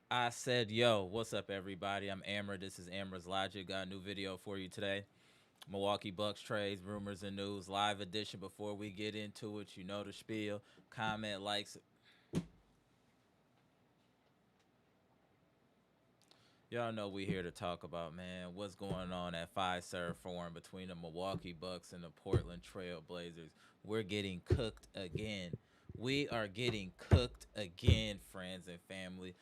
I said, yo, what's up, everybody? I'm Amara. This is Amara's Logic. Got a new video for you today. Milwaukee Bucks trades, rumors, and news. Live edition. Before we get into it, you know the spiel. Comment, likes. Y'all know we here to talk about, man, what's going on at Fiserv Forum between the Milwaukee Bucks and the Portland Trail Blazers. We're getting cooked again. We are getting cooked again, friends and family.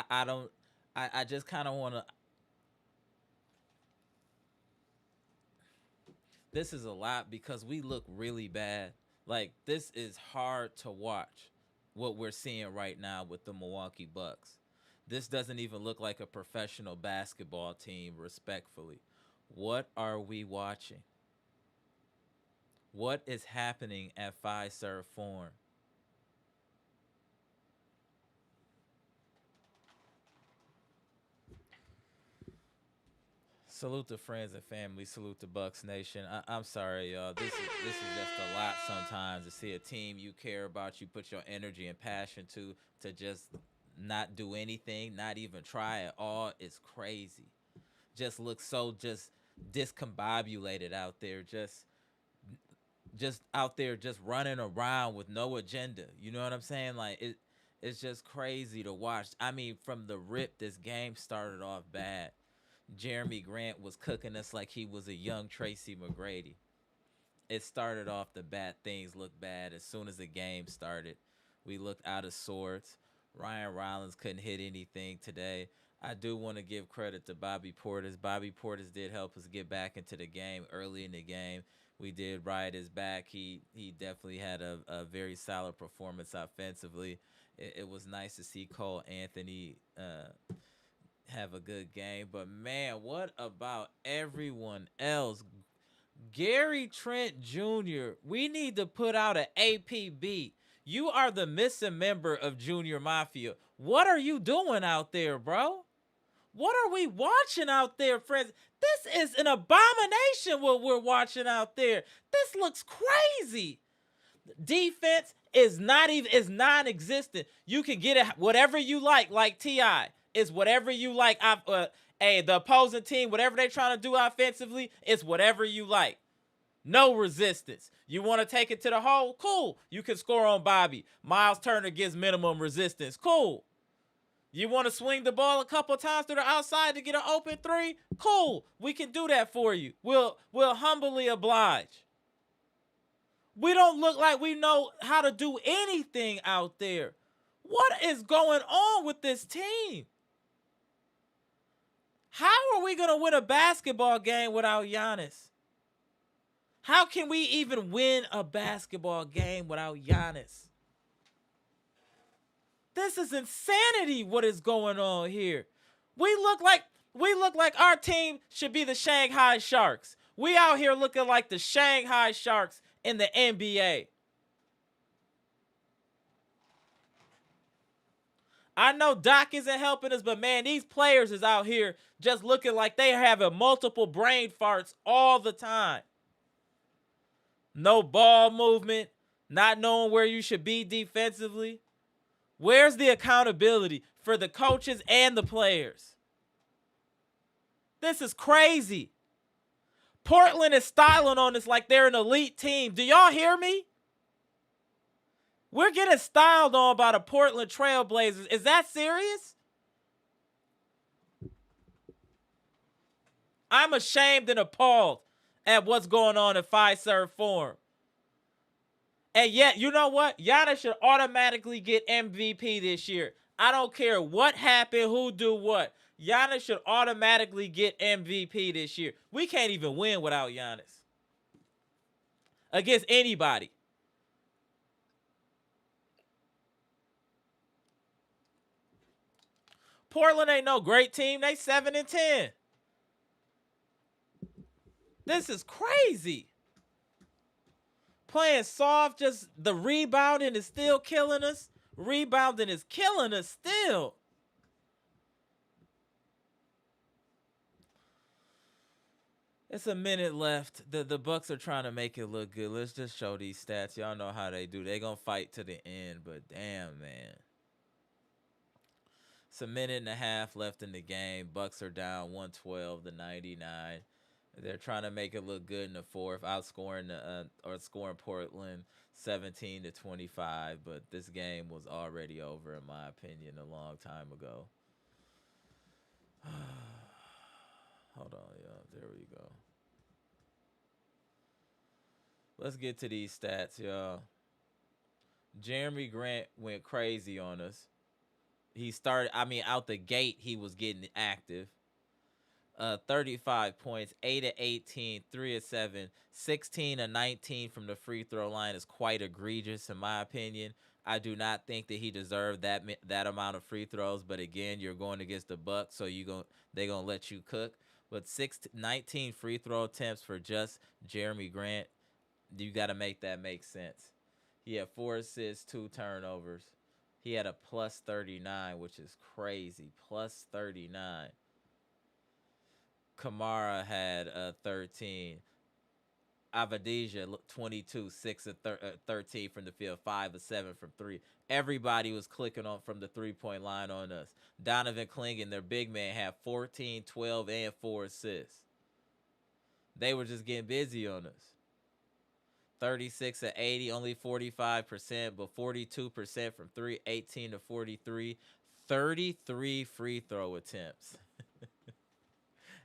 I don't. I just kind of want to. This is a lot because we look really bad. Like, this is hard to watch. what we're seeing right now with the Milwaukee Bucks. This doesn't even look like a professional basketball team, respectfully. What are we watching? What is happening at Fiserv Forum? Salute to friends and family. Salute to Bucks Nation. I'm sorry, y'all. This is just a lot sometimes to see a team you care about, you put your energy and passion to just not do anything, not even try at all. It's crazy. Just looks so just discombobulated out there. Just out there just running around with no agenda. You know what I'm saying? Like it's just crazy to watch. I mean, from the rip, this game started off bad. Jerami Grant was cooking us like he was a young Tracy McGrady. It started off the bat. Things looked bad. As soon as the game started, we looked out of sorts. Ryan Rollins couldn't hit anything today. I do want to give credit to Bobby Portis. Bobby Portis did help us get back into the game early in the game. We did ride his back. He definitely had a very solid performance offensively. It was nice to see Cole Anthony have a good game. But, man, what about everyone else? Gary Trent Jr., we need to put out an APB. You are the missing member of Junior Mafia. What are you doing out there, bro? What are we watching out there, friends? This is an abomination what we're watching out there. This looks crazy. Defense is non-existent. You can get it whatever you like T.I. It's whatever you like. Hey, the opposing team, whatever they're trying to do offensively, it's whatever you like. No resistance. You want to take it to the hole? Cool. You can score on Bobby. Miles Turner gives minimum resistance. Cool. You want to swing the ball a couple times to the outside to get an open three? Cool. We can do that for you. We'll humbly oblige. We don't look like we know how to do anything out there. What is going on with this team? How are we going to win a basketball game without Giannis? How can we even win a basketball game without Giannis? This is insanity what is going on here. We look like our team should be the Shanghai Sharks. We out here looking like the Shanghai Sharks in the NBA. I know Doc isn't helping us, but man, these players is out here just looking like they having multiple brain farts all the time. No ball movement, not knowing where you should be defensively. Where's the accountability for the coaches and the players? This is crazy. Portland is styling on us like they're an elite team. Do y'all hear me? We're getting styled on by the Portland Trailblazers. Is that serious? I'm ashamed and appalled at what's going on at Fiserv Forum. And yet, you know what? Giannis should automatically get MVP this year. I don't care what happened, who do what. Giannis should automatically get MVP this year. We can't even win without Giannis. Against anybody. Portland ain't no great team. They 7-10. This is crazy. Playing soft, just the rebounding is still killing us. Rebounding is killing us still. It's a minute left. The Bucks are trying to make it look good. Let's just show these stats. Y'all know how they do. They gonna fight to the end, but damn, man. It's a minute and a half left in the game. Bucks are down 112-99. They're trying to make it look good in the fourth, outscoring scoring Portland 17-25. But this game was already over, in my opinion, a long time ago. Hold on, y'all. There we go. Let's get to these stats, y'all. Jerami Grant went crazy on us. He started, out the gate, he was getting active. 35 points, 8 of 18, 3 of 7, 16 of 19 from the free throw line is quite egregious in my opinion. I do not think that he deserved that amount of free throws, but again, you're going against the Bucks, so they're going to let you cook. But 19 free throw attempts for just Jerami Grant, you got to make that make sense. He had 4 assists, 2 turnovers. He had a plus 39, which is crazy. Plus 39. Camara had 13. Avadija 22, 6 of 13 from the field, 5 of 7 from 3. Everybody was clicking on from the 3-point line on us. Donovan Clingan, their big man, had 14, 12, and 4 assists. They were just getting busy on us. 36 of 80, only 45%, but 42% from 3, 18 to 43, 33 free throw attempts.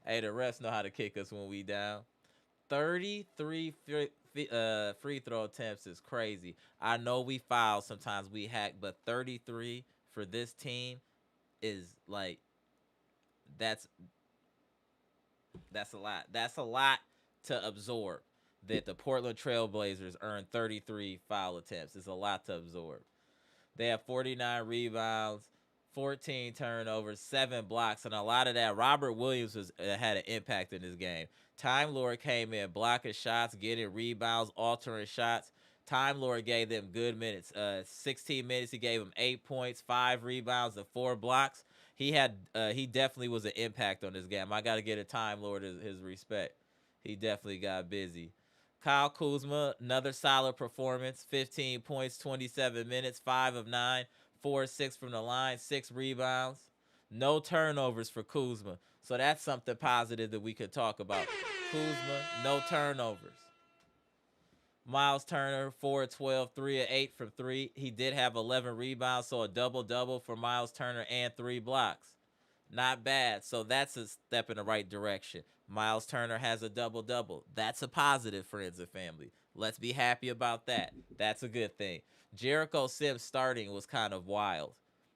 Hey, the refs know how to kick us when we down. 33 free throw attempts is crazy. I know we foul sometimes, we hack, but 33 for this team is like that's a lot. That's a lot to absorb. That the Portland Trail Blazers earned 33 foul attempts. It's a lot to absorb. They have 49 rebounds, 14 turnovers, 7 blocks, and a lot of that. Robert Williams had an impact in this game. Time Lord came in, blocking shots, getting rebounds, altering shots. Time Lord gave them good minutes. 16 minutes, he gave them 8 points, 5 rebounds, and 4 blocks. He definitely was an impact on this game. I got to get a Time Lord his respect. He definitely got busy. Kyle Kuzma, another solid performance. 15 points, 27 minutes, 5 of 9, 4 of 6 from the line, 6 rebounds. No turnovers for Kuzma. So that's something positive that we could talk about. Kuzma, no turnovers. Miles Turner, 4 of 12, 3 of 8 from 3. He did have 11 rebounds, so a double-double for Miles Turner and 3 blocks. Not bad. So that's a step in the right direction. Miles Turner has a double-double. That's a positive, friends and family. Let's be happy about that. That's a good thing. Jericho Sims starting was kind of wild.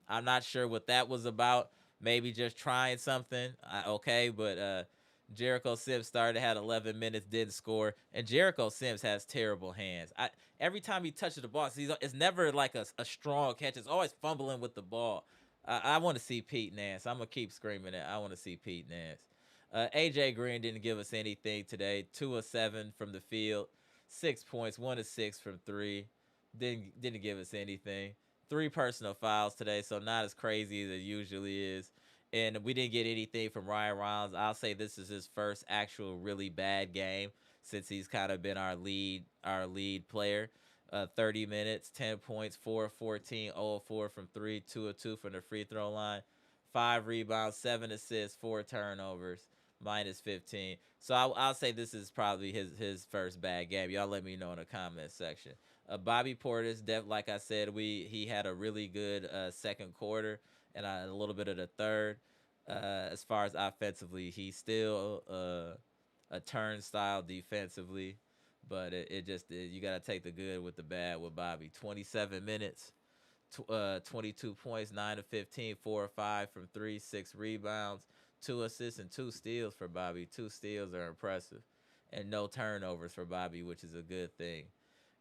I'm not sure what that was about. Maybe just trying something. Okay, but Jericho Sims started, had 11 minutes, didn't score. And Jericho Sims has terrible hands. Every time he touches the ball, it's never like a strong catch. It's always fumbling with the ball. I want to see Pete Nance. I'm going to keep screaming it. I want to see Pete Nance. AJ Green didn't give us anything today. 2 of 7 from the field. 6 points. 1 of 6 from 3. Didn't give us anything. 3 personal fouls today, so not as crazy as it usually is. And we didn't get anything from Ryan Rollins. I'll say this is his first actual really bad game since he's kind of been our lead player. 30 minutes, 10 points, 4 of 14, 0 of 4 from 3, 2 of 2 from the free throw line, 5 rebounds, 7 assists, 4 turnovers, minus 15. So I'll say this is probably his first bad game. Y'all let me know in the comment section. Bobby Portis, like I said, he had a really good second quarter and a little bit of the third. As far as offensively, he's still a turnstile defensively. But you got to take the good with the bad with Bobby. 27 minutes, 22 points, 9 of 15, 4 of 5 from 3, 6 rebounds, 2 assists, and 2 steals for Bobby. 2 steals are impressive. And no turnovers for Bobby, which is a good thing.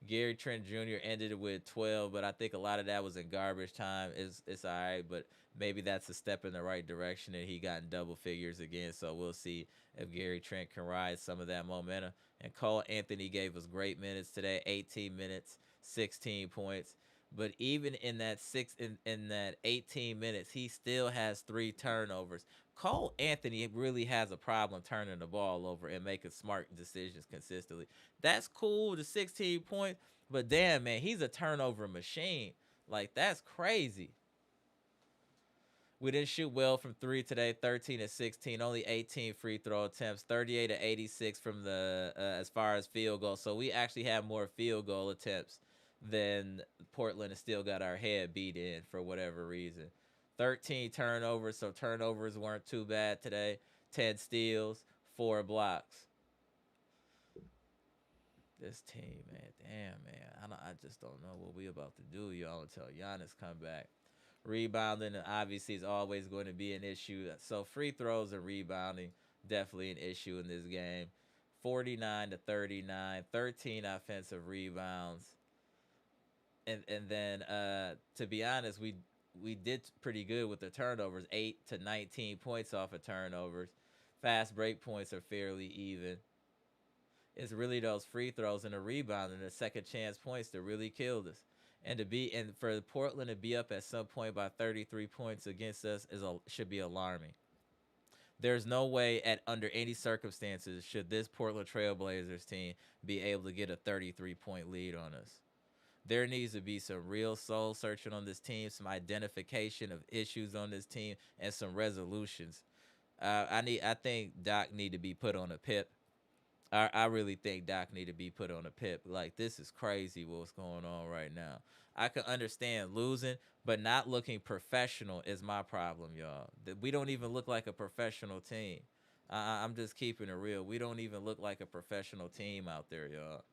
Gary Trent Jr. ended it with 12, but I think a lot of that was in garbage time. It's all right, but maybe that's a step in the right direction, and he got in double figures again. So we'll see if Gary Trent can ride some of that momentum. And Cole Anthony gave us great minutes today, 18 minutes, 16 points. But even in that in that 18 minutes, he still has 3 turnovers. Cole Anthony really has a problem turning the ball over and making smart decisions consistently. That's cool, the 16 points, but damn, man, he's a turnover machine. Like, that's crazy. We didn't shoot well from 3 today, 13 to 16, only 18 free throw attempts, 38 to 86 from the as far as field goals. So we actually have more field goal attempts than Portland, and still got our head beat in for whatever reason. 13 turnovers, so turnovers weren't too bad today. 10 steals, 4 blocks. This team, man, damn, man. I just don't know what we about to do, y'all, until Giannis come back. Rebounding, obviously, is always going to be an issue. So free throws and rebounding, Definitely an issue in this game. 49 to 39, 13 offensive rebounds. And then to be honest, we did pretty good with the turnovers, 8 to 19 points off of turnovers. Fast break points are fairly even. It's really those free throws and the rebound and the second chance points that really killed us. And for Portland to be up at some point by 33 points against us should be alarming. There's no way at under any circumstances should this Portland Trailblazers team be able to get a 33-point lead on us. There needs to be some real soul searching on this team, some identification of issues on this team, and some resolutions. I think Doc need to be put on a pip. I really think Doc need to be put on a pip. Like, this is crazy what's going on right now. I can understand losing, but not looking professional is my problem, y'all. We don't even look like a professional team. I'm just keeping it real. We don't even look like a professional team out there, y'all.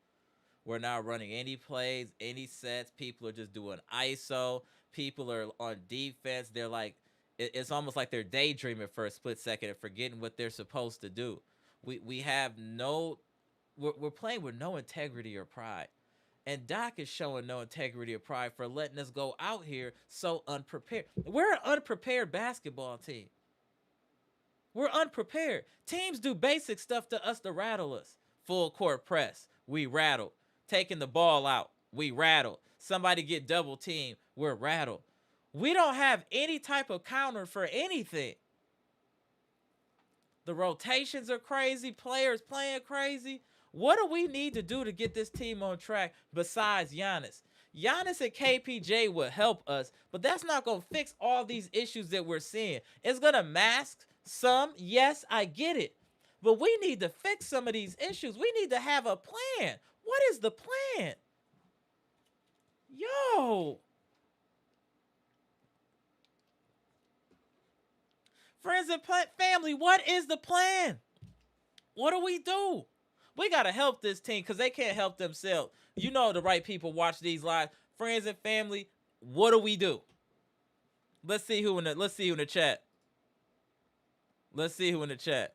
We're not running any plays, any sets. People are just doing ISO. People are on defense. They're like, it's almost like they're daydreaming for a split second and forgetting what they're supposed to do. We have no, we're playing with no integrity or pride. And Doc is showing no integrity or pride for letting us go out here so unprepared. We're an unprepared basketball team. We're unprepared. Teams do basic stuff to us to rattle us. Full court press, we rattle. Taking the ball out, we rattle. Somebody get double teamed, we're rattled. We don't have any type of counter for anything. The rotations are crazy. Players playing crazy. What do we need to do to get this team on track besides Giannis? Giannis and KPJ will help us, but that's not going to fix all these issues that we're seeing. It's going to mask some. Yes, I get it. But we need to fix some of these issues. We need to have a plan. What is the plan? Yo. Friends and family, what is the plan? What do we do? We got to help this team because they can't help themselves. You know the right people watch these live. Friends and family, what do we do? Let's see who in the chat. Let's see who in the chat.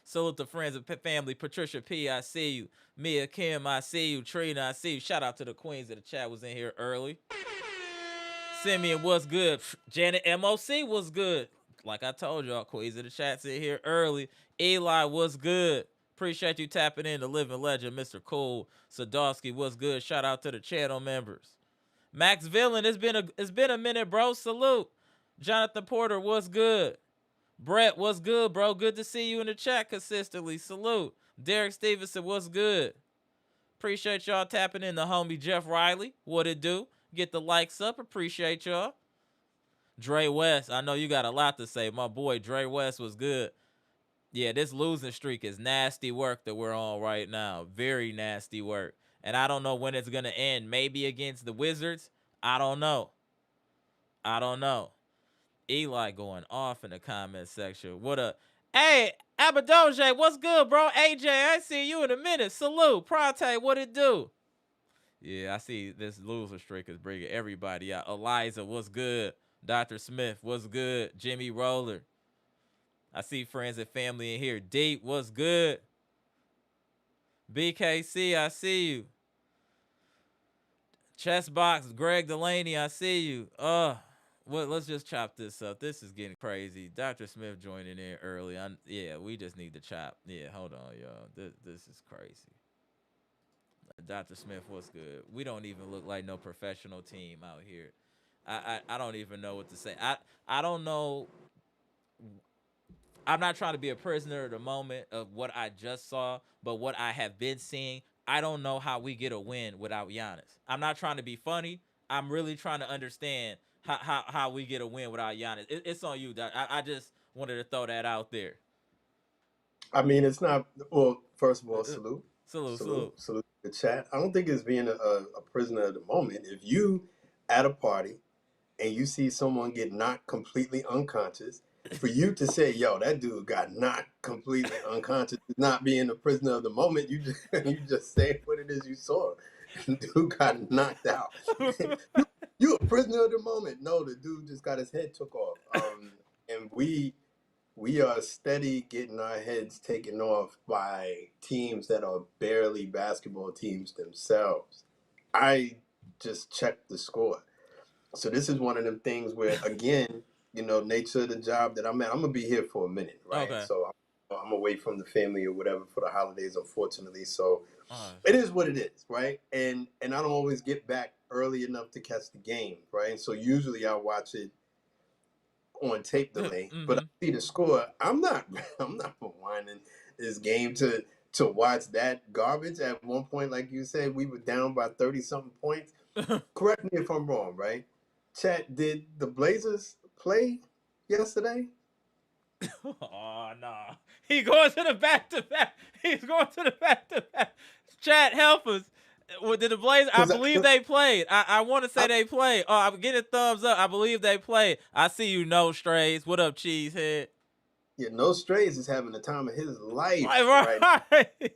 Salute to friends and family. Patricia P, I see you. Mia Kim, I see you. Trina, I see you. Shout out to the queens of the chat was in here early. Simeon, what's good? Janet MOC, was good? Like I told y'all, queens of the chat's in here early. Eli, what's good? Appreciate you tapping in. The living legend, Mr. Cole Sadowski, what's good? Shout out to the channel members. Max Villain, it's been a minute, bro. Salute. Jonathan Porter, what's good? Brett, what's good, bro? Good to see you in the chat consistently. Salute. Derek Stevenson, what's good? Appreciate y'all tapping in. The homie Jeff Riley, what it do? Get the likes up. Appreciate y'all. Dre West, I know you got a lot to say. My boy Dre West was good. Yeah, this losing streak is nasty work that we're on right now. Very nasty work. And I don't know when it's going to end. Maybe against the Wizards. I don't know. Eli going off in the comment section. What up? Hey, Abadoje, what's good, bro? AJ, I see you in a minute. Salute. Pronte, what it do? Yeah, I see this loser streak is bringing everybody out. Eliza, what's good? Dr. Smith, what's good? Jimmy Roller. I see friends and family in here. Deep, what's good? BKC, I see you. Chessbox, Greg Delaney, I see you. Let's just chop this up. This is getting crazy. Dr. Smith joining in early. Yeah, we just need to chop. Yeah, hold on, y'all. This is crazy. Dr. Smith, what's good? We don't even look like no professional team out here. I don't even know what to say. I don't know. I'm not trying to be a prisoner of the moment of what I just saw, but what I have been seeing, I don't know how we get a win without Giannis. I'm not trying to be funny. I'm really trying to understand how we get a win without Giannis. It's on you, Doc. I just wanted to throw that out there. I mean, it's not. Well, first of all, salute Salute. the chat. I don't think it's being a prisoner of the moment. If you at a party and you see someone get knocked completely unconscious, for you to say, "Yo, that dude got knocked completely unconscious," is not being a prisoner of the moment. You just say what it is you saw. Dude got knocked out. you a prisoner of the moment. No, the dude just got his head took off. And we we are steady getting our heads taken off by teams that are barely basketball teams themselves. I just checked the score. So this is one of them things where, again, nature of the job that I'm at, I'm going to be here for a minute, right? Okay. So I'm away from the family or whatever for the holidays, unfortunately. So Uh, it is what it is, right? And I don't always get back early enough to catch the game, right? So usually I watch it on tape delay, but mm-hmm. I see the score. I'm not I'm not rewinding this game to watch that garbage. At one point, like you said, we were down by 30 something points. Correct me if I'm wrong, right? Chat, did the Blazers play yesterday? Oh no, he going to the back to back. He's going to the back to back. Chat, help us. Did the Blazers? I Because believe they played. I want to say they played. Oh, I'm getting a thumbs up. I believe they played. I see you, no strays. What up, cheesehead? yeah, No Strays is having the time of his life right. Right.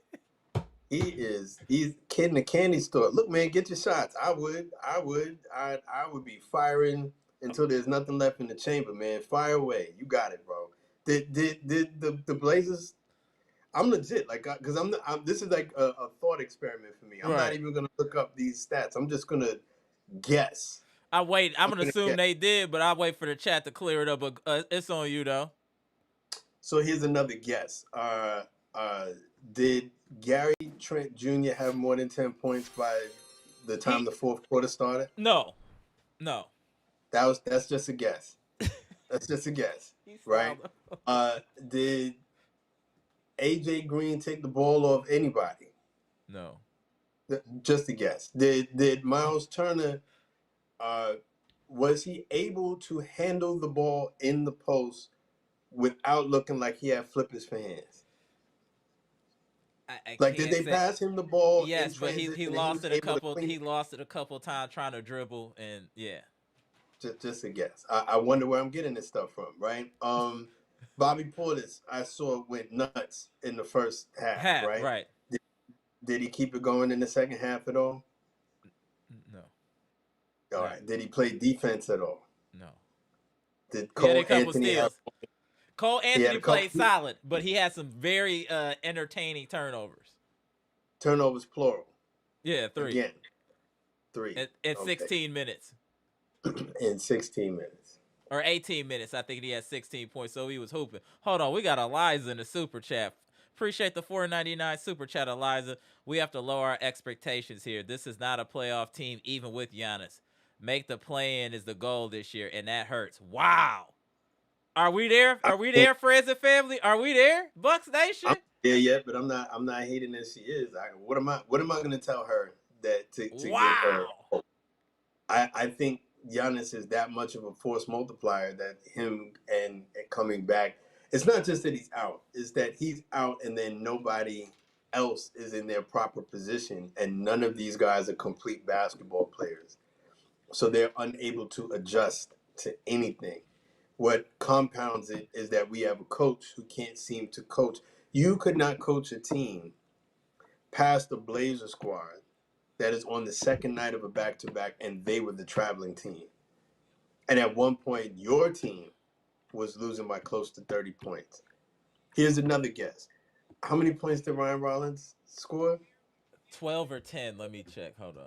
He's kid in the candy store. Look, man, get your shots. I would be firing until there's nothing left in the chamber, man. Fire away. You got it, bro. Did the Blazers? I'm legit, like, because this is like a thought experiment for me. I'm not Right. even gonna look up these stats. I'm just gonna guess. I'm I'm gonna gonna assume guess. they did, but I'll wait for the chat to clear it up. But it's on you though. So here's another guess. Did Gary Trent Jr. have more than 10 points by the time He the fourth quarter started? no. That's just a guess. That's just a guess, He right? styled. Did AJ Green take the ball off anybody? No. Just a guess. Did Miles Turner was he able to handle the ball in the post without looking like he had flippers for hands? I Like, did can't they say. pass him the ball in Yes, but he transition and he was lost it a able to couple. clean He it? lost it a couple times trying to dribble, and yeah. Just a guess. I wonder where I'm getting this stuff from, right? Bobby Portis, I saw went nuts in the first half, Half right? right. Did he keep it going in the second half at all? No. All No. right. Did he play defense at all? No. Did He had a Cole couple Anthony have? steals. Cole He had Anthony a couple played solid, but he had some very entertaining turnovers. turnovers, plural. Yeah, three. Again, three. At Okay. 16 minutes. In 16 minutes. Or 18 minutes. I think he had 16 points, so he was hooping. Hold on, we got Eliza in the super chat. Appreciate the $4.99 super chat, Eliza. We have to lower our expectations here. This is not a playoff team, even with Giannis. Make the play-in is the goal this year, and that hurts. Wow. Are we there? Are we there, friends and family? Are we there, Bucks Nation? I'm there yet, but I'm not hating as she is. What am I going to tell her that to give her Wow. hope? I think Giannis is that much of a force multiplier that him and coming back. It's not just that he's out; it's that he's out, and then nobody else is in their proper position, and none of these guys are complete basketball players, so they're unable to adjust to anything. What compounds it is that we have a coach who can't seem to coach. You could not coach a team past the Blazer squad that is on the second night of a back-to-back, and they were the traveling team. And at one point, your team was losing by close to 30 points. Here's another guess. How many points did Ryan Rollins score? 12 or 10. Let me check. Hold on.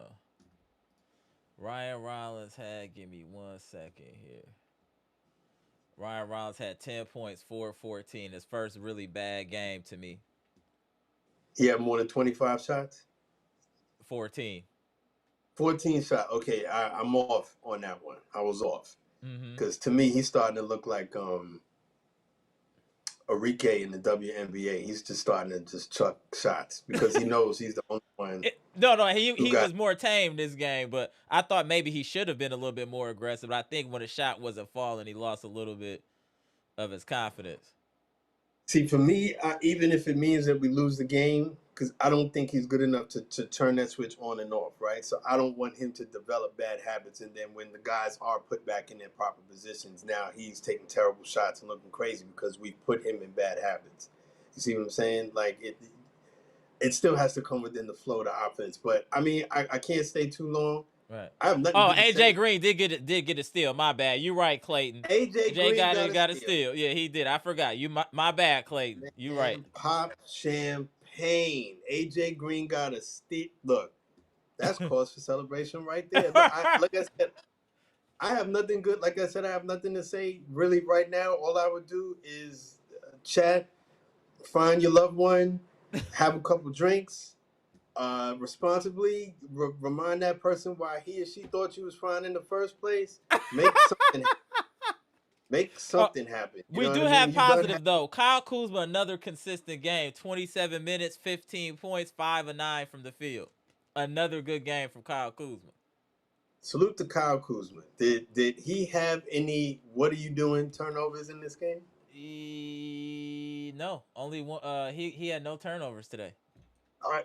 Ryan Rollins had, give me 1 second here. Ryan Rollins had 10 points, 4-14. His first really bad game to me. He had more than 25 shots? 14. 14 shots. Okay, I'm off on that one. I was off. Mm-hmm. Because to me, he's starting to look like Enrique in the WNBA. He's just starting to just chuck shots because he knows he's the only one. He was more tame this game, but I thought maybe he should have been a little bit more aggressive. But I think when the shot wasn't falling, he lost a little bit of his confidence. See, for me, even if it means that we lose the game, because I don't think he's good enough to turn that switch on and off, right? So I don't want him to develop bad habits, and then when the guys are put back in their proper positions, now he's taking terrible shots and looking crazy because we put him in bad habits. You see what I'm saying? Like, it still has to come within the flow of the offense. But, I mean, I can't stay too long. Right. I have nothing Oh, good to say. AJ Green did get a steal. My bad. You right, Clayton. AJ AJ Green got a steal. steal. Yeah, he did. I forgot. My bad, Clayton. You right. And pop champagne. AJ Green got a steal. Look, that's cause for celebration right there. Look, like I said, I have nothing good. Like I said, I have nothing to say really right now. All I would do is chat, find your loved one, have a couple drinks, responsibly remind that person why he or she thought you was fine in the first place. Make Oh, something happen. You we know what do I have mean? You done have positive though. Kyle Kuzma, another consistent game. 27 minutes, 15 points, 5 of 9 from the field. Another good game from Kyle Kuzma. salute to Kyle Kuzma. Did he have any "what are you doing" turnovers in this game? No, only one. He had no turnovers today. All right,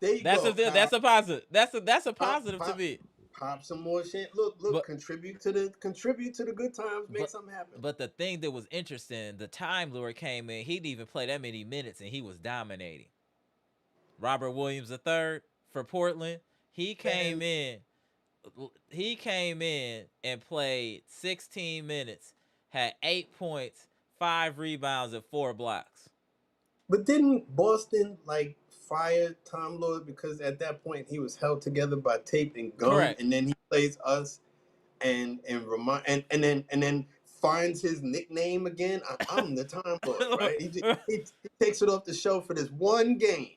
there you That's go, a Kyle. that's a positive. That's a Pop, positive to pop, me. pop some more shit. Look, But contribute to the good times. Make but something happen. but the thing that was interesting, the time Lure came in, he didn't even play that many minutes, and he was dominating. Robert Williams III for Portland, he came And in. He came in and played 16 minutes, had 8 points, 5 rebounds, and 4 blocks. but didn't Boston like fire Tom Lord because at that point he was held together by tape and gum, Correct. and then he plays us and then finds his nickname again. I'm the Time Lord, right? He takes it off the show for this one game.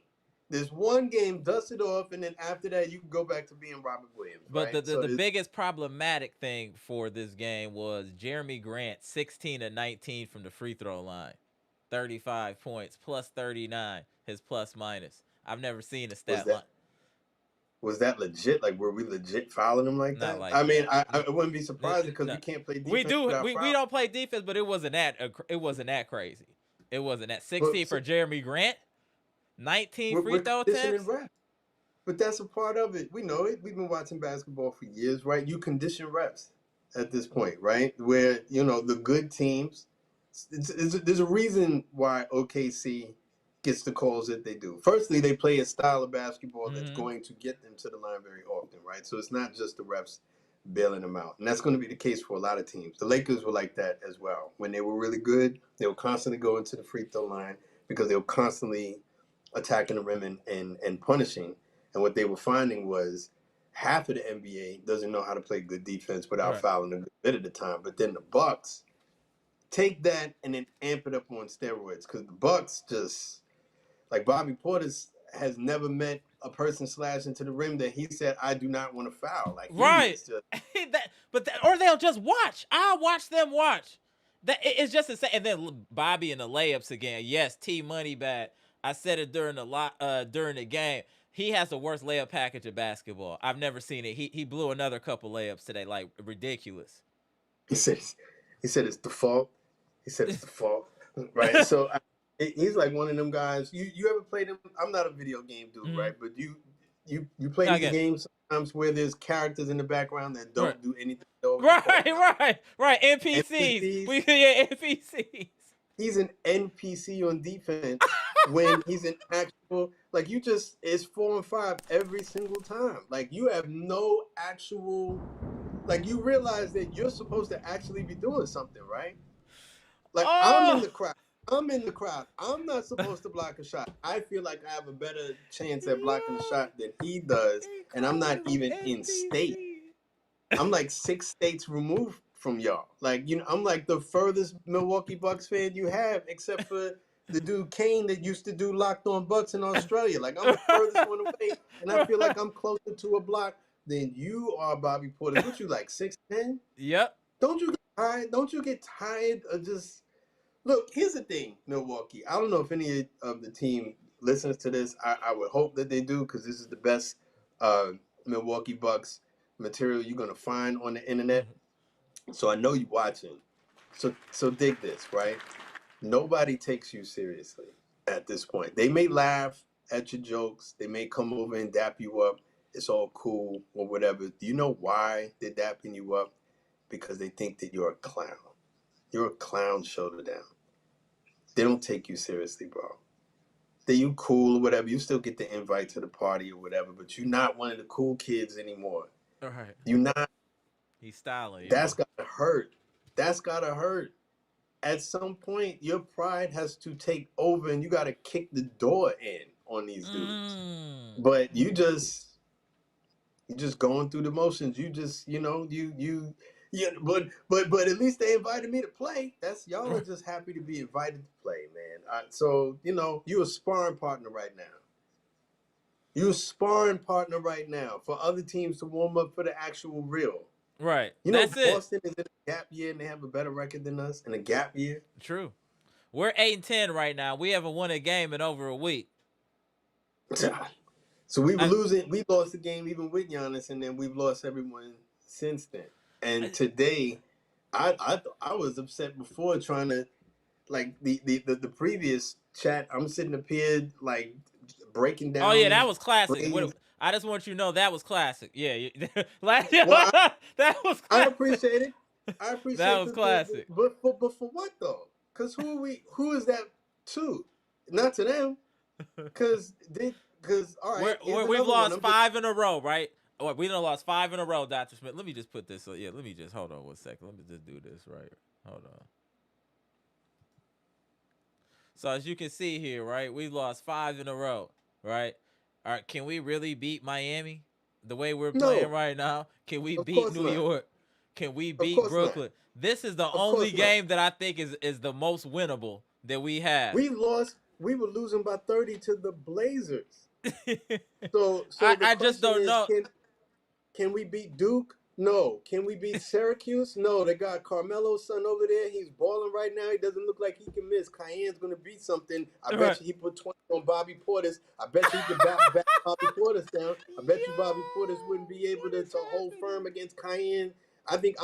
This one game, dust it off, and then after that, you can go back to being Robert Williams, But right? the biggest problematic thing for this game was Jerami Grant, 16 of 19 from the free throw line, 35 points, plus 39, his plus minus. I've never seen a was stat that line. was that legit? Like, were we legit fouling him like Not that? like I mean, that. I wouldn't be surprised because No. we can't play We defense do. without We fouling. don't play defense, but it wasn't that crazy. It wasn't that. 16 But for Jerami Grant, 19 free we're throw conditioning attempts. reps. But that's a part of it. We know it. We've been watching basketball for years, right? You condition reps at this point, right? Where, the good teams, there's a reason why OKC gets the calls that they do. Firstly, they play a style of basketball that's Mm-hmm. going to get them to the line very often, right? So it's not just the refs bailing them out. And that's going to be the case for a lot of teams. The Lakers were like that as well. When they were really good, they would constantly go into the free throw line because they were constantly attacking the rim and punishing. And what they were finding was half of the NBA doesn't know how to play good defense without Right. fouling a good bit of the time. But then the Bucks take that and then amp it up on steroids because the Bucks just like Bobby Portis has never met a person slash into the rim that he said I do not want to foul. Like he Right. is just Or they'll just watch. I'll watch them watch. It's just insane. And then Bobby in the layups again. Yes, T Money bad. I said it during the game. He has the worst layup package of basketball. I've never seen it. He blew another couple layups today, like ridiculous. he said he said it's default. He said it's default. Right. So he's like one of them guys. You ever played him? I'm not a video game dude, Mm-hmm. right? But you play Not these again. games sometimes where there's characters in the background that don't Right. do anything. Right. NPCs. NPCs. NPCs. He's an NPC on defense when he's an actual like you just it's 4-5 every single time. Like you have no actual like you realize that you're supposed to actually be doing something, right? Like I'm in Oh. the crowd. I'm not supposed to block a shot. I feel like I have a better chance at blocking a Yeah. shot than he does, He and I'm called not him even in state. NPC. I'm like 6 states removed from y'all. Like, I'm like the furthest Milwaukee Bucks fan you have, except for the dude Kane that used to do Locked On Bucks in Australia. Like, I'm the furthest one away, and I feel like I'm closer to a block than you are, Bobby Portis. What you like, 6'10"? Yep. Don't you get tired? Don't you get tired of just look? Here's the thing, Milwaukee. I don't know if any of the team listens to this. I would hope that they do because this is the best Milwaukee Bucks material you're gonna find on the internet. So I know you're watching. So dig this, right? Nobody takes you seriously at this point. They may laugh at your jokes. They may come over and dap you up. It's all cool or whatever. Do you know why they're dapping you up? Because they think that you're a clown. You're a clown shoulder down. They don't take you seriously, bro. That you cool or whatever. You still get the invite to the party or whatever, but you're not one of the cool kids anymore. All right. You not. He's styling, That's y'all. gotta hurt. That's gotta hurt. At some point, your pride has to take over, and you gotta kick the door in on these dudes. Mm. But you just going through the motions. You just, yeah. But at least they invited me to play. That's y'all are just happy to be invited to play, man. So you a sparring partner right now. You a sparring partner right now for other teams to warm up for the actual real. Right. That's it. Boston is in a gap year and they have a better record than us in a gap year. True. We're 8-10 right now. We haven't won a game in over a week. So we were losing. We lost the game even with Giannis, and then we've lost everyone since then. And today, I was upset before trying to like the previous chat. I'm sitting up here like breaking down. Oh yeah, that was classic. I just want you to know that was classic. Yeah, that was classic. I appreciate it. That was classic. But for what though? Because who are we? Who is that to? Not to them. Because all right, we've lost 5 in a row, right? We done lost 5 in a row, Dr. Smith. Let me just put this. Yeah, let me just hold on 1 second. Let me just do this right. Hold on. So as you can see here, right, we lost 5 in a row, right? All right, can we really beat Miami the way we're playing right now? Can we beat New York? Can we beat Brooklyn? This is the only game that I think is the most winnable that we have. We lost. We were losing by 30 to the Blazers. So I just don't know. Can we beat Duke? No. Can we beat Syracuse? No. They got Carmelo's son over there. He's balling right now. He doesn't look like he can miss. Cayenne's going to beat something. I bet you he put 20 on Bobby Portis. I bet you he could back Bobby Portis down. I bet you Bobby Portis wouldn't be able to hold firm against Cayenne. I think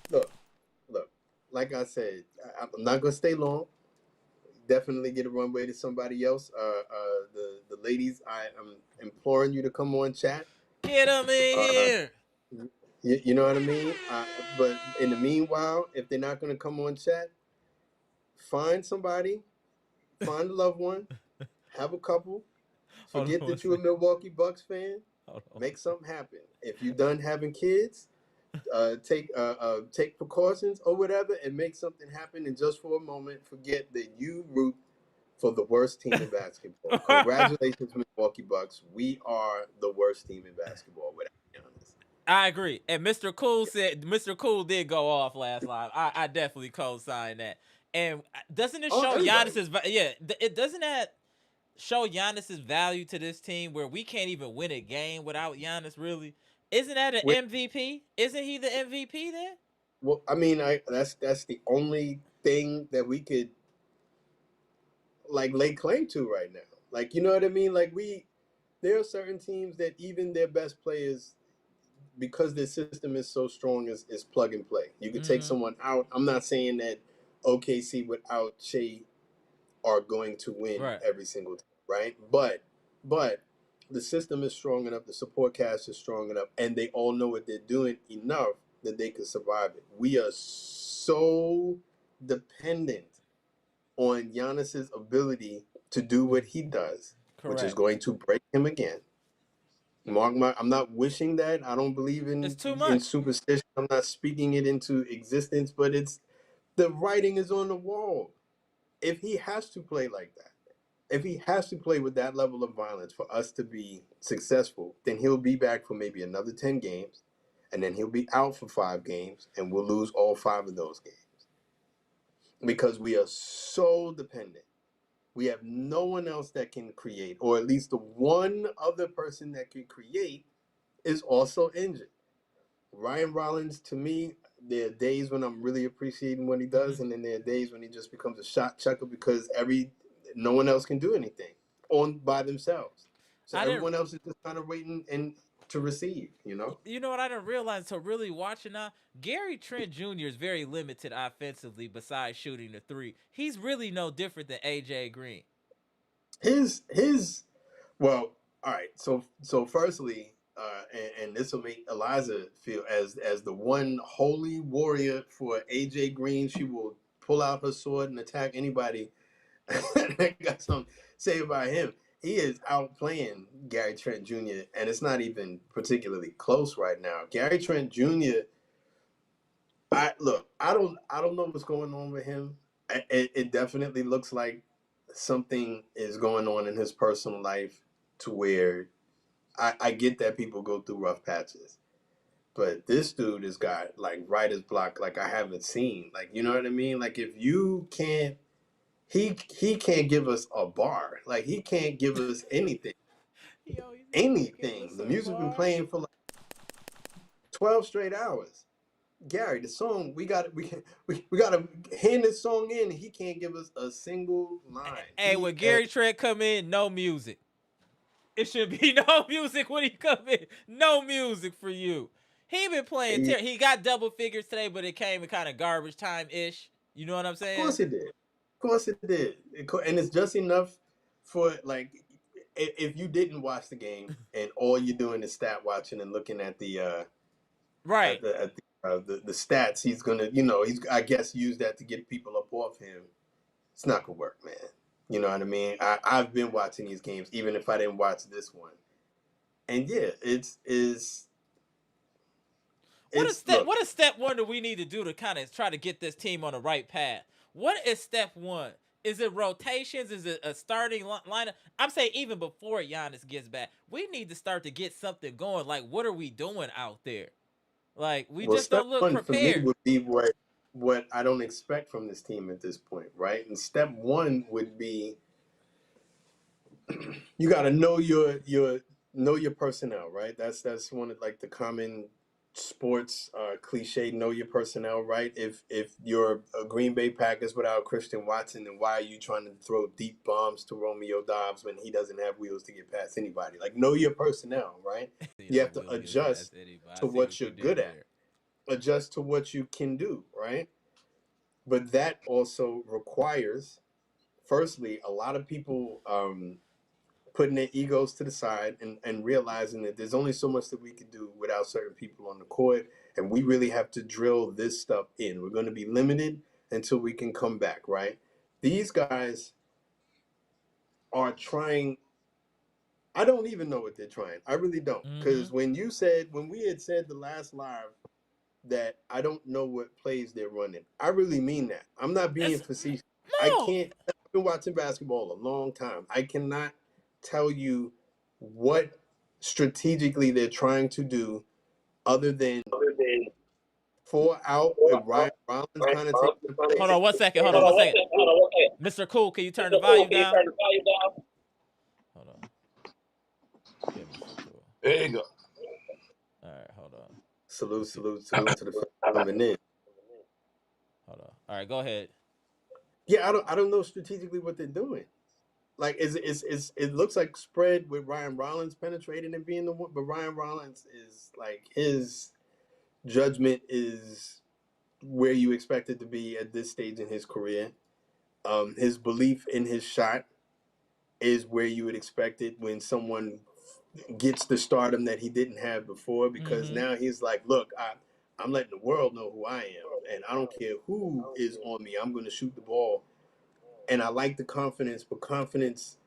look. Like I said, I'm not going to stay long. Definitely get a runway to somebody else. The ladies, I'm imploring you to come on chat. Get them in here. You know what I mean? But in the meanwhile, if they're not going to come on chat, find somebody, find a loved one, have a couple. Forget that you're a Milwaukee Bucks fan. Make something happen. If you're done having kids, take precautions or whatever and make something happen. And just for a moment, forget that you root for the worst team in basketball. Congratulations, Milwaukee Bucks. We are the worst team in basketball, without being honest. I agree. And Mr. Cool did go off last live. I definitely co-sign that. And doesn't it show Giannis's doesn't that show Giannis's value to this team where we can't even win a game without Giannis really? Isn't that an MVP? Isn't he the MVP then? Well, I mean, that's the only thing that we could like lay claim to right now. Like, you know what I mean? Like there are certain teams that even their best players, because their system is so strong, is plug and play. You could take someone out. I'm not saying that OKC without Shea are going to win every single time, right? But the system is strong enough, the support cast is strong enough, and they all know what they're doing enough that they can survive it. We are so dependent on Giannis's ability to do what he does, which is going to break him again. I'm not wishing that. I don't believe in superstition. I'm not speaking it into existence, but the writing is on the wall. If he has to play like that, if he has to play with that level of violence for us to be successful, then he'll be back for maybe another 10 games, and then he'll be out for 5 games, and we'll lose all 5 of those games. Because we are so dependent. We have no one else that can create, or at least the one other person that can create is also injured. Ryan Rollins, to me, there are days when I'm really appreciating what he does, and then there are days when he just becomes a shot chucker because no one else can do anything by themselves. So everyone else is just kind of waiting and to receive, you know? You know what I didn't realize until really watching now? Gary Trent Jr. is very limited offensively besides shooting the 3. He's really no different than AJ Green. Well, all right. So firstly, and this will make Eliza feel as the one holy warrior for AJ Green. She will pull out her sword and attack anybody that got something to say about him. he is outplaying Gary Trent Jr. and it's not even particularly close right now. Gary Trent Jr. I don't know what's going on with him. It definitely looks like something is going on in his personal life to where I get that people go through rough patches. But this dude has got like writer's block like I haven't seen. Like, you know what I mean? Like if you can't he can't give us a bar. Like he can't give us anything. Yo, he can't give Anything. us The a music been bar. playing for like 12 straight hours. Gary, the song we got to hand this song in. And he can't give us a single line. Hey, when Gary Trent come in, no music. It should be no music when he come in. No music for you. He been playing. Of He got double figures today, but it came in kind of garbage time ish. You know what I'm saying? course it did. Of course it did. And it's just enough for like if you didn't watch the game and all you're doing is stat watching and looking at Right. the stats, he's gonna he's I guess use that to get people up off him. It's not gonna work, man. You know what I mean? I've been watching these games even if I didn't watch this one, and yeah, it's look. What is step one that we need to do to kind of try to get this team on the right path? What is step one? Is it rotations? Is it a starting lineup? I'm saying even before Giannis gets back, we need to start to get something going. Like, what are we doing out there? Like, we Well, just step don't look one for me prepared. would be what I don't expect from this team at this point, right? And step one would be you got to know your personnel, right? That's one of like the common sports cliche, know your personnel, right? If you're a Green Bay Packers without Christian Watson, then why are you trying to throw deep bombs to Romeo Dobbs when he doesn't have wheels to get past anybody? Like know your personnel, right? You You know, have to Will to get adjust past anybody. I to see what what you you're did good at, there. adjust to what you can do, right? But that also requires, firstly, a lot of people putting their egos to the side and realizing that there's only so much that we can do without certain people on the court. And we really have to drill this stuff in. We're going to be limited until we can come back, right? These guys are trying. I don't even know what they're trying. I really don't. Mm-hmm. Because when we had said the last live that I don't know what plays they're running, I really mean that. I'm not being It's facetious. I no. can't. I've been watching basketball a long time. I cannot tell you what strategically they're trying to do other than 4 out with Ryan Rollins kind of taking the Hold place. on one second. Hold on one second. Mr. Cool, can you turn the volume down? Hold on. Yeah, Mr. Cool. There you go. All right, hold on. Salute to the fans coming in. Hold on. All right, go ahead. Yeah, I don't know strategically what they're doing. Like it looks like spread with Ryan Rollins penetrating and being the one, but Ryan Rollins is like his judgment is where you expect it to be at this stage in his career. His belief in his shot is where you would expect it when someone gets the stardom that he didn't have before. Because Mm-hmm. now he's like, look, I'm letting the world know who I am, and I don't care who is on me. I'm going to shoot the ball, and I like the confidence, but confidence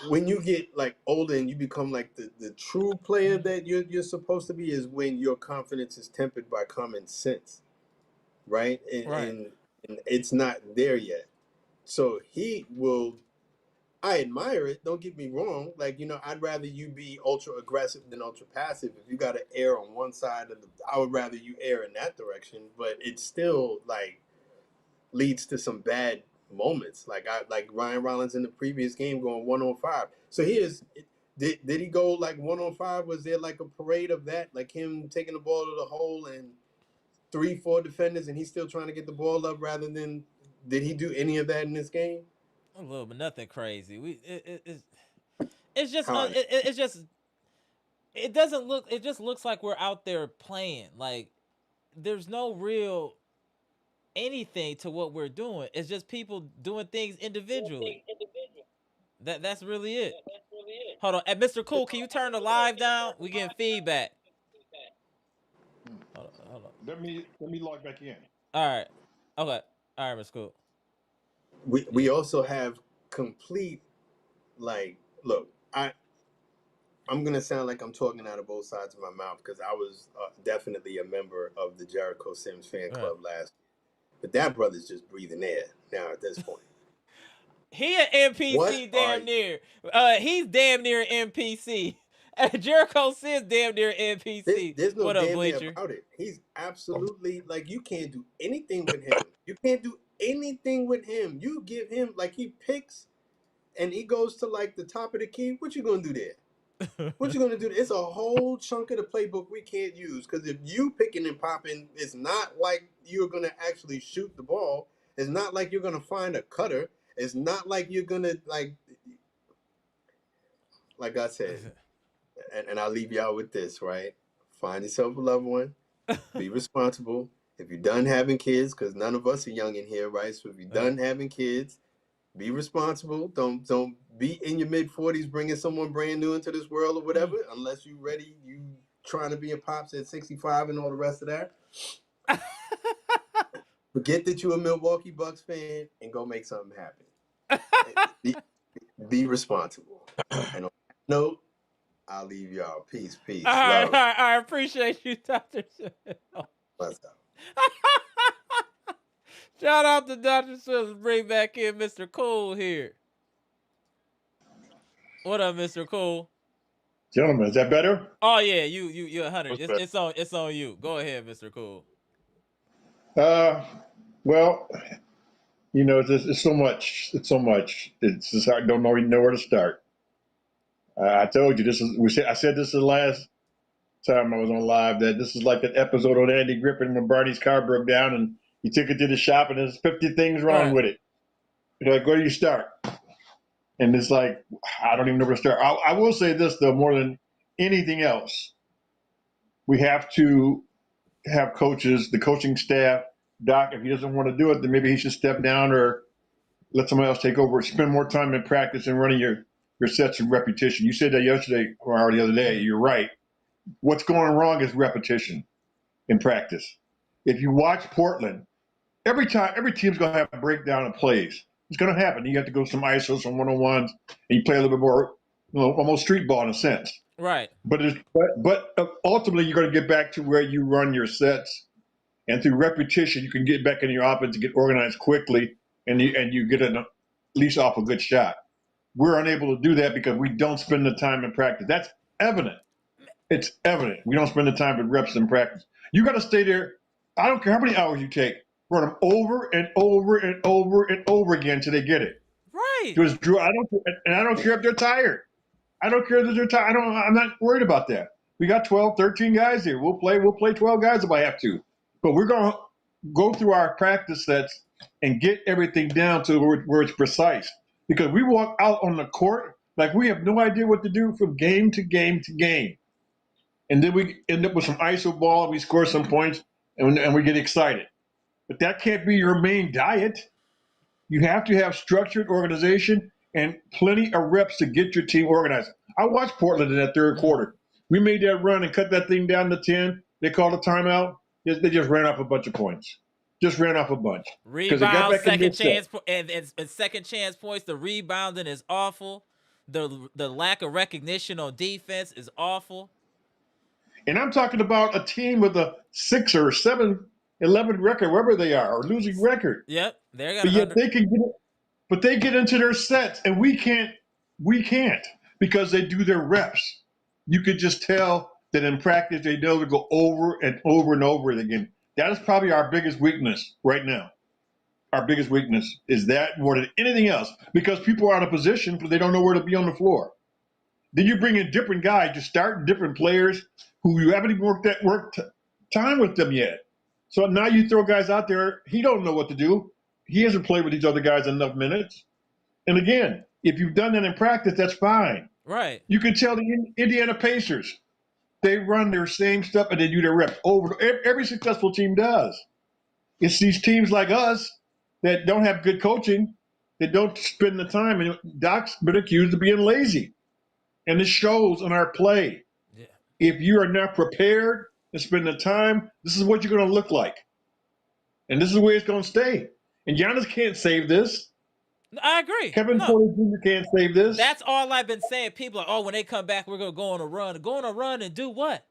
when you get like older and you become like the true player that you're supposed to be is when your confidence is tempered by common sense, right? Right. And it's not there yet. So he will. I admire it. Don't get me wrong. Like I'd rather you be ultra aggressive than ultra passive. If you got to err on one side of I would rather you err in that direction. But it's still like leads to some bad moments. Like Ryan Rollins in the previous game going 1 on 5. So did he go like 1 on 5? Was there like a parade of that, like him taking the ball to the hole and 3-4 defenders, and he's still trying to get the ball up rather than did he do any of that in this game? A little, but nothing crazy. It's just How it's just it doesn't look. It just looks like we're out there playing. Like there's no real anything to what we're doing. It's just people doing things individually. That's really it. Hold on, and Mr. Cool, can you turn the live down? We getting feedback. Hold on. Let me log back in. All right, okay, all right, Mr. Cool. we Yeah, also have complete like, look, I'm gonna sound like I'm talking out of both sides of my mouth because I was definitely a member of the Jericho Sims fan Right. club last year. But that brother's just breathing air now at this point. He an What NPC are damn near. He's damn near NPC. Jericho Sims damn near NPC. there's no What up, damn near Bleacher? about it. He's absolutely like you can't do anything with him. You can't do anything with him. You give him like he picks and he goes to like the top of the key. What you gonna do there? What you gonna do? It's a whole chunk of the playbook we can't use because if you picking and popping, it's not like you're gonna actually shoot the ball. It's not like you're gonna find a cutter. It's not like you're gonna like I said, and I'll leave y'all with this, right? Find yourself a loved one. Be responsible. If you're done having kids, because none of us are young in here, right? So if you're done having kids, be responsible. Don't be in your mid-40s bringing someone brand new into this world or whatever, unless you ready. You trying to be a pops at 65 and all the rest of that. Forget that you're a Milwaukee Bucks fan and go make something happen. Be responsible. And on that note, I'll leave y'all. Peace, peace, All right, love. all right, I appreciate you, Dr. Sims. What's up? Shout out to Dr. Sims. Bring back in Mr. Cool here. What up, Mr. Cool? Gentlemen, is that better? Oh yeah, you 100. What's better? It's on you. Go ahead, Mr. Cool. Well, you know, it's so much. It's so much. It's just I don't know even know where to start. I told you this is. I said this the last time I was on live that this is like that episode of Andy Griffin when Barney's car broke down and he took it to the shop and there's 50 things wrong with it. You're like, where do you start? And it's like I don't even know where to start. I will say this though, more than anything else, we have to have coaches, the coaching staff. Doc, if he doesn't want to do it, then maybe he should step down or let someone else take over. Spend more time in practice and running your sets of repetition. You said that yesterday or the other day. You're right. What's going wrong is repetition in practice. If you watch Portland, every team's going to have a breakdown of plays. It's going to happen. You have to go some ISO, some one-on-ones, and you play a little bit more, almost street ball in a sense. Right. But ultimately, you're going to get back to where you run your sets. And through repetition, you can get back in your offense and get organized quickly, and you get at least off a good shot. We're unable to do that because we don't spend the time in practice. That's evident. It's evident. We don't spend the time with reps in practice. You got to stay there. I don't care how many hours you take. Run them over and over and over and over again until they get it. Right. Just Drew. I don't care if they're tired. I don't care if they're tired. I'm not worried about that. We got 12, 13 guys here. We'll play 12 guys if I have to. But we're going to go through our practice sets and get everything down to where it's precise. Because we walk out on the court like we have no idea what to do from game to game to game. And then we end up with some ISO ball and we score some points and we get excited. But that can't be your main diet. You have to have structured organization and plenty of reps to get your team organized. I watched Portland in that third quarter. We made that run and cut that thing down to 10. They called a timeout. They just ran off a bunch of points. Just ran off a bunch. Rebound, second chance, and second chance points. The rebounding is awful. The lack of recognition on defense is awful. And I'm talking about a team with a 6 or 7, 11 record, wherever they are, or losing record. Yep, they're but yet they can get it. But they get into their sets, and we can't. We can't because they do their reps. You could just tell that in practice they know to go over and over and over again. That is probably our biggest weakness right now. Our biggest weakness is that more than anything else because people are out of position, but they don't know where to be on the floor. Then you bring in different guys, you start different players who you haven't even worked time with them yet. So now you throw guys out there, he don't know what to do. He hasn't played with these other guys enough minutes. And again, if you've done that in practice, that's fine. Right. You can tell the Indiana Pacers, they run their same stuff and they do their reps over. Every successful team does. It's these teams like us that don't have good coaching, that don't spend the time. And Doc's been accused of being lazy. And it shows on our play. Yeah. If you are not prepared to spend the time, this is what you're going to look like. And this is the way it's going to stay. And Giannis can't save this. I agree. Kevin No, Porter Jr. can't save this. that's all I've been saying. People are, oh, when they come back, we're gonna go on a run. Go on a run and do what?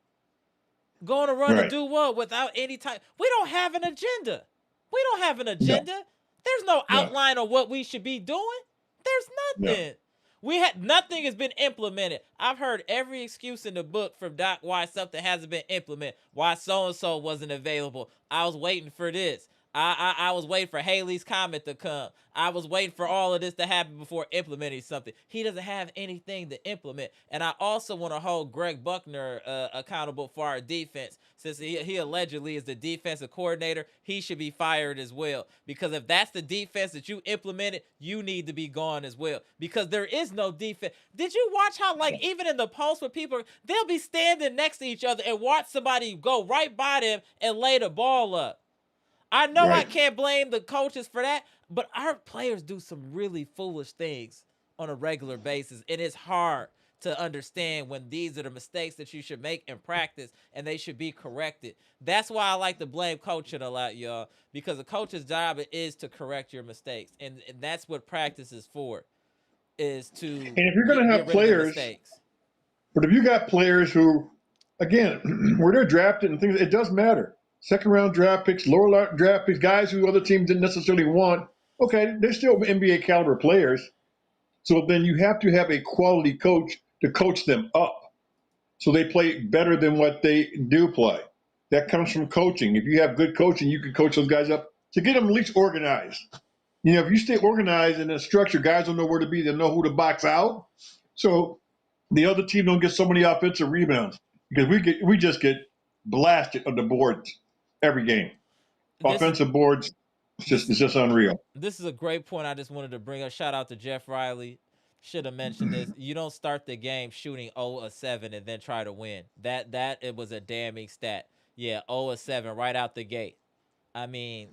Go on a run and Right. do what without any type? We don't have an agenda. We don't have an No. agenda. There's no No. outline of what we should be doing. There's No. nothing. We had nothing has been implemented. I've heard every excuse in the book from Doc why something hasn't been implemented. Why so and so wasn't available. I was waiting for this. I was waiting for Haley's comment to come. I was waiting for all of this to happen before implementing something. He doesn't have anything to implement. And I also want to hold Greg Buckner accountable for our defense. Since he allegedly is the defensive coordinator, he should be fired as well. Because if that's the defense that you implemented, you need to be gone as well. Because there is no defense. Did you watch how, like, even in the post where people, they'll be standing next to each other and watch somebody go right by them and lay the ball up. I know I Right. can't blame the coaches for that, but our players do some really foolish things on a regular basis. And it's hard to understand when these are the mistakes that you should make in practice and they should be corrected. That's why I like to blame coaching a lot, y'all, because the coach's job is to correct your mistakes. And that's what practice is for, is to And if you're going to have get rid of the players, mistakes. but if you got players who, again, where they're drafted and things, it does matter. Second round draft picks, lower draft picks, guys who other teams didn't necessarily want. Okay, they're still NBA caliber players. So then you have to have a quality coach to coach them up, so they play better than what they do play. That comes from coaching. If you have good coaching, you can coach those guys up to get them at least organized. You know, if you stay organized and in a structure, guys don't know where to be. They know who to box out. So the other team don't get so many offensive rebounds because we just get blasted on the boards every game. Offensive boards, it's just unreal. This is a great point I just wanted to bring up. Shout out to Jeff Riley. Should have mentioned this. You don't start the game shooting 0-7 and then try to win. That it was a damning stat. Yeah, 0-7 right out the gate. I mean,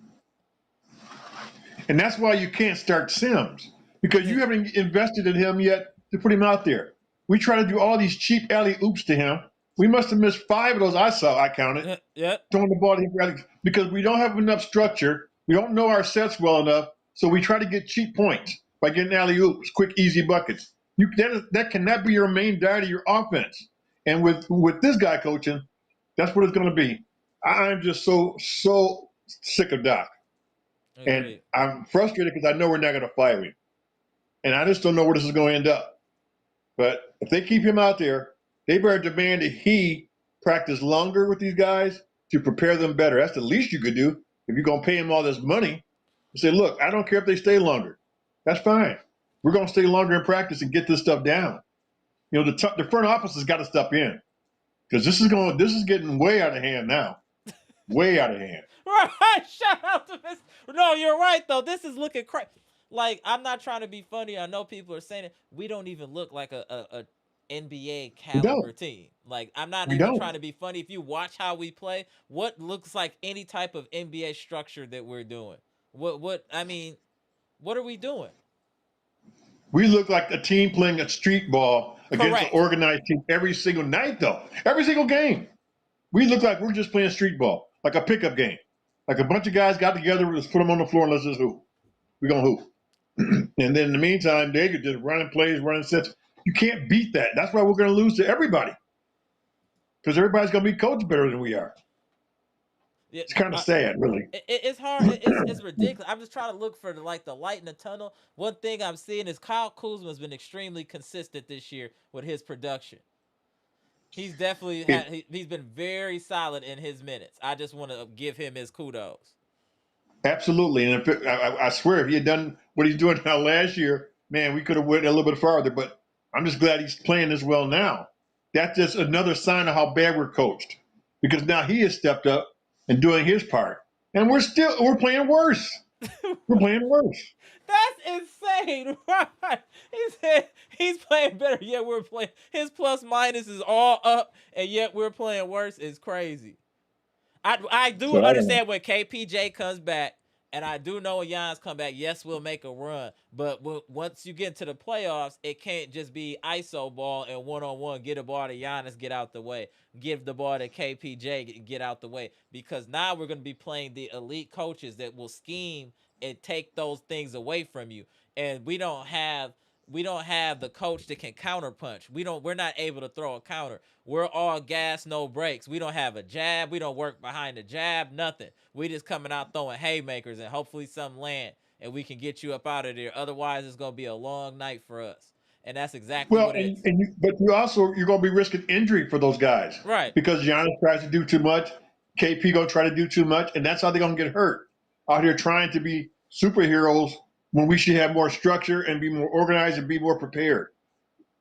And that's why you can't start Sims because you haven't invested in him yet to put him out there. We try to do all these cheap alley oops to him. We must have missed 5 of those I counted, yep. throwing the ball to him because we don't have enough structure. We don't know our sets well enough. So we try to get cheap points by getting alley oops, quick, easy buckets. That cannot be your main diet of your offense. And with this guy coaching, that's what it's going to be. I'm just so sick of Doc. And I'm frustrated because I know we're not going to fire him. And I just don't know where this is going to end up. But if they keep him out there, they better demand that he practice longer with these guys to prepare them better. That's the least you could do if you're going to pay him all this money. Say, look, I don't care if they stay longer. That's fine. We're going to stay longer in practice and get this stuff down. You know, the front office has got to step in because this is getting way out of hand now. Way out of hand. Right. Shout out to this. No, you're right though. This is looking crazy. Like, I'm not trying to be funny. I know people are saying it. We don't even look like a NBA caliber team. Like, I'm not even trying to be funny. If you watch how we play, what looks like any type of NBA structure that we're doing? What are we doing? We look like a team playing a street ball against an organized team every single night, though. Every single game. We look like we're just playing street ball, like a pickup game. Like a bunch of guys got together, let's put them on the floor and let's just hoop. We're going to hoop. And then in the meantime, they could just running plays, running sets. You can't beat that. That's why we're going to lose to everybody. Because everybody's going to be coached better than we are. It's kind of sad, really. It's hard. It's ridiculous. I'm just trying to look for the light in the tunnel. One thing I'm seeing is Kyle Kuzma has been extremely consistent this year with his production. He's definitely he's been very solid in his minutes. I just want to give him his kudos. Absolutely, and I swear, if he had done what he's doing now last year, man, we could have went a little bit farther. But I'm just glad he's playing as well now. That's just another sign of how bad we're coached, because now he has stepped up and doing his part, and we're playing worse. We're playing worse. That's insane, right? He said he's playing better, yet we're playing. His plus minus is all up, and yet we're playing worse. It's crazy. I do understand when KPJ comes back, and I do know when Giannis come back, yes, we'll make a run. But once you get into the playoffs, it can't just be ISO ball and one-on-one. Get a ball to Giannis, get out the way. Give the ball to KPJ, get out the way. Because now we're going to be playing the elite coaches that will scheme and take those things away from you. and we don't have the coach that can counterpunch. We're not able to throw a counter. We're all gas, no brakes. We don't have a jab. We don't work behind the jab, nothing. We just coming out throwing haymakers and hopefully some land and we can get you up out of there. Otherwise, it's gonna be a long night for us. And that's exactly Well, what it is. but you're going to be risking injury for those guys Right. because Giannis tries to do too much, KP going to try to do too much, and that's how they're going to get hurt out here trying to be superheroes when we should have more structure and be more organized and be more prepared.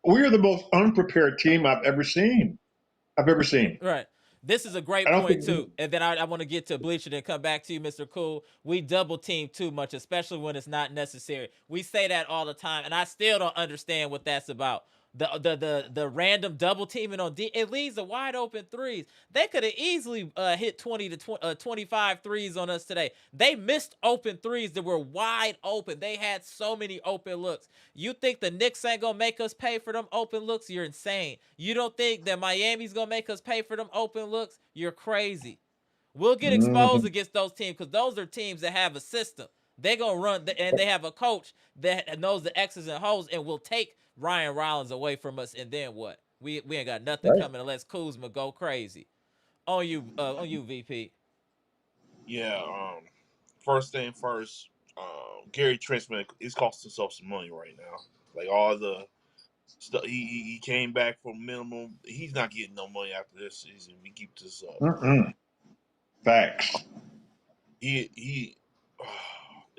We are the most unprepared team I've ever seen. Right. This is a I great don't point think. too. And then I want to get to Bleacher and come back to you, Mr. Cool. We double team too much, especially when it's not necessary. We say that all the time, and I still don't understand what that's about. The random double teaming on D, it leaves the wide open threes. They could have easily hit 20 to 25 threes on us today. They missed open threes that were wide open. They had so many open looks. You think the Knicks ain't gonna make us pay for them open looks? You're insane. You don't think that Miami's gonna make us pay for them open looks? You're crazy. We'll get exposed Mhm. against those teams because those are teams that have a system. They're going to run, and they have a coach that knows the X's and O's and will take Ryan Rollins away from us. And then what? We ain't got nothing Right. coming unless Kuzma go crazy. On you, VP. Yeah. First thing first. Gary Trentman is costing himself some money right now. Like all the stuff, he came back for minimum. He's not getting no money after this season. We keep this up. Mm-mm. Facts. He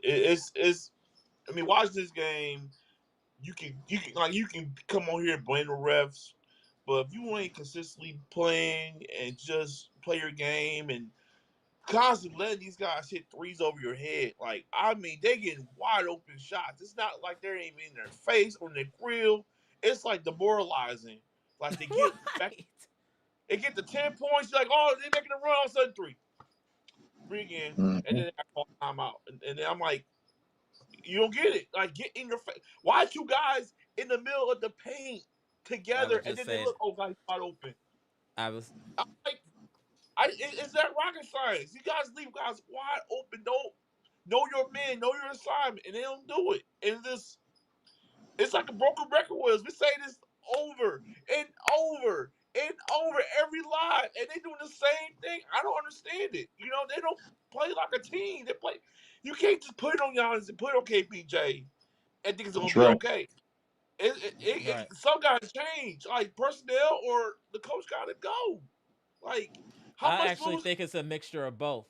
it's. I mean, watch this game. You can come on here and blame the refs, but if you ain't consistently playing and just play your game and constantly letting these guys hit threes over your head, like I mean, they getting wide open shots. It's not like they're aiming in their face or in their grill. It's like demoralizing. Like they get back, Right. they get to 10 points. You're like, oh, they're making a run. All of a sudden, three again, and Mm-hmm. then I call timeout, and then I'm like, you don't get it. Like get in your face. Why two guys in the middle of the paint I together, was and just then they saying, look, oh, guys wide open. I was, I'm like, is that rocket science? You guys leave guys wide open. Don't know your man, know your assignment, and they don't do it. And it's like a broken record was. We say this over and over and over every live, and they doing the same thing. I don't understand it. You know, they don't play like a team. They play. You can't just put it on Giannis and put it on KPJ and think it's gonna That's be right. okay. right. Some guys change, like personnel or the coach got to go. Like, how I much actually lose? think it's a mixture of both.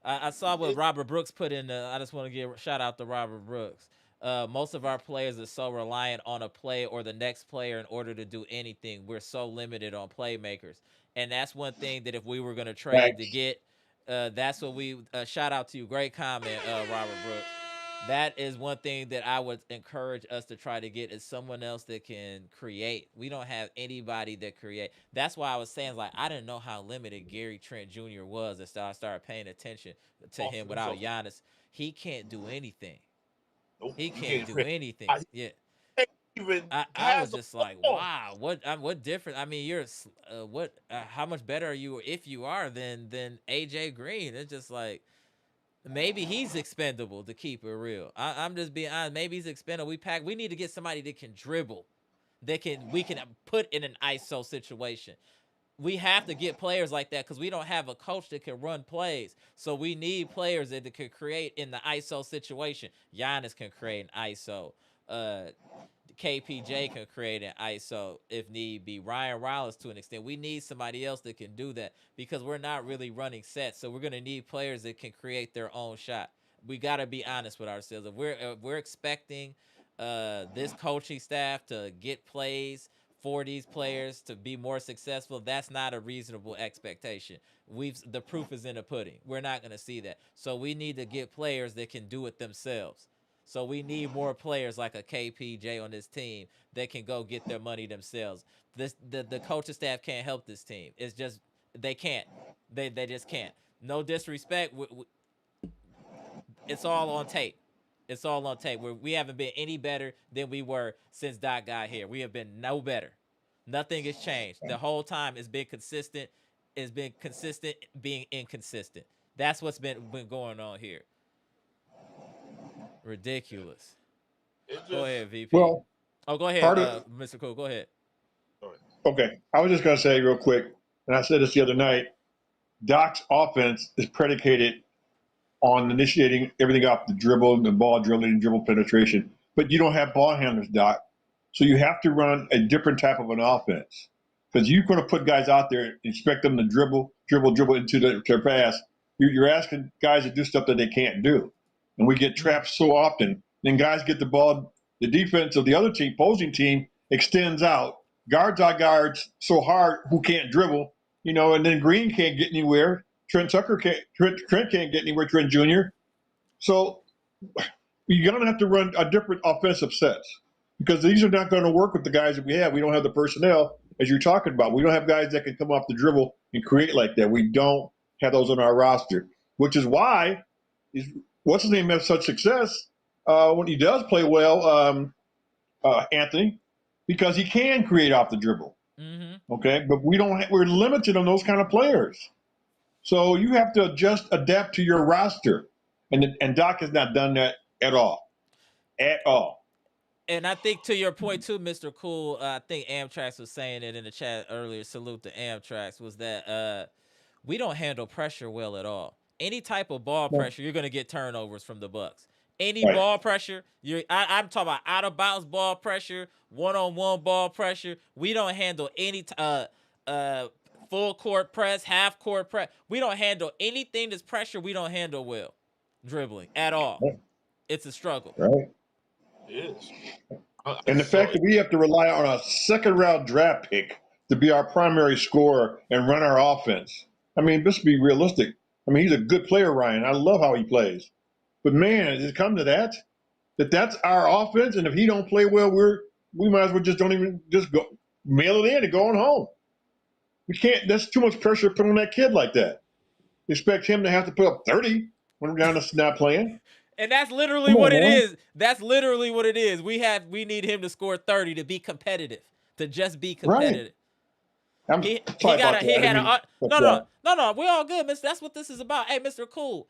I saw what Robert Brooks put in. I just want to give shout out to Robert Brooks. Most of our players are so reliant on a play or the next player in order to do anything. We're so limited on playmakers, and that's one thing that if we were going to trade to Facts. get, that's what we shout out to you. Great comment, Robert Brooks. That is one thing that I would encourage us to try to get is someone else that can create. We don't have anybody that create. That's why I was saying like I didn't know how limited Gary Trent Jr. was until I started paying attention to him without himself. Giannis. He can't do anything. Nope, He he can't can't do create. anything. He Yeah. can't even I was pass the just like, ball. wow, what different? I mean, how much better are you if you are than AJ Green? It's just like maybe he's expendable to keep it real. I'm just being honest. Maybe he's expendable. We need to get somebody that can dribble, we can put in an ISO situation. We have to get players like that because we don't have a coach that can run plays. So we need players that can create in the ISO situation. Giannis can create an ISO. Uh, KPJ can create an ISO if need be. Ryan Rollins to an extent. We need somebody else that can do that because we're not really running sets. So we're gonna need players that can create their own shot. We gotta be honest with ourselves. If we're expecting this coaching staff to get plays for these players to be more successful, that's not a reasonable expectation. The proof is in the pudding. We're not gonna see that. So we need to get players that can do it themselves. So we need more players like a KPJ on this team that can go get their money themselves. The coaching staff can't help this team. It's just they can't. They just can't. No disrespect. It's all on tape. It's all on tape. We haven't been any better than we were since Doc got here. We have been no better. Nothing has changed. The whole time it's been consistent. It's been consistent being inconsistent. That's what's been going on here. Ridiculous. It Go just ahead, VP. Well, Oh, go ahead, part of Mr. Cool. Go ahead. go ahead. okay, I was just going to say real quick, and I said this the other night. Doc's offense is predicated on initiating everything off the dribble and the ball dribbling and dribble penetration. But you don't have ball handlers, Doc. So you have to run a different type of an offense. Because you're going to put guys out there and expect them to dribble into their pass. You're asking guys to do stuff that they can't do. And we get trapped so often. Then guys get the ball, the defense of the other team, opposing team, extends out. Guards our guards so hard who can't dribble, and then Green can't get anywhere. Trent can't get anywhere, Trent Jr. So you're going to have to run a different offensive sets because these are not going to work with the guys that we have. We don't have the personnel, as you're talking about. We don't have guys that can come off the dribble and create like that. We don't have those on our roster, which is why what's his name has such success when he does play well, Anthony, because he can create off the dribble. Mm-hmm. Okay, but we're limited on those kind of players. So you have to just adapt to your roster, and Doc has not done that at all, at all. And I think to your point too, Mr. Cool, I think Amtrax was saying it in the chat earlier. Salute to Amtrax. Was that we don't handle pressure well at all. Any type of ball pressure, you're gonna get turnovers from the Bucks. Any Right. ball pressure, I'm talking about out of bounds ball pressure, 1-on-1 ball pressure. We don't handle any full court press, half court press. We don't handle anything that's pressure. We don't handle well, dribbling at all. Right. It's a struggle. Right. It is. And the fact that we have to rely on a second round draft pick to be our primary scorer and run our offense. I mean, let's be realistic. I mean, he's a good player, Ryan. I love how he plays. But man, has it come to that's our offense, and if he don't play well, we might as well just don't even just go mail it in and going home. We can't. That's too much pressure to put on that kid like that. Expect him to have to put up 30 when we're down to not playing. And that's literally what it is. That's literally what it is. We need him to score 30 to be competitive, to just be competitive. Right. He had no. We're all good, Mister. That's what this is about. Hey, Mr. Cool.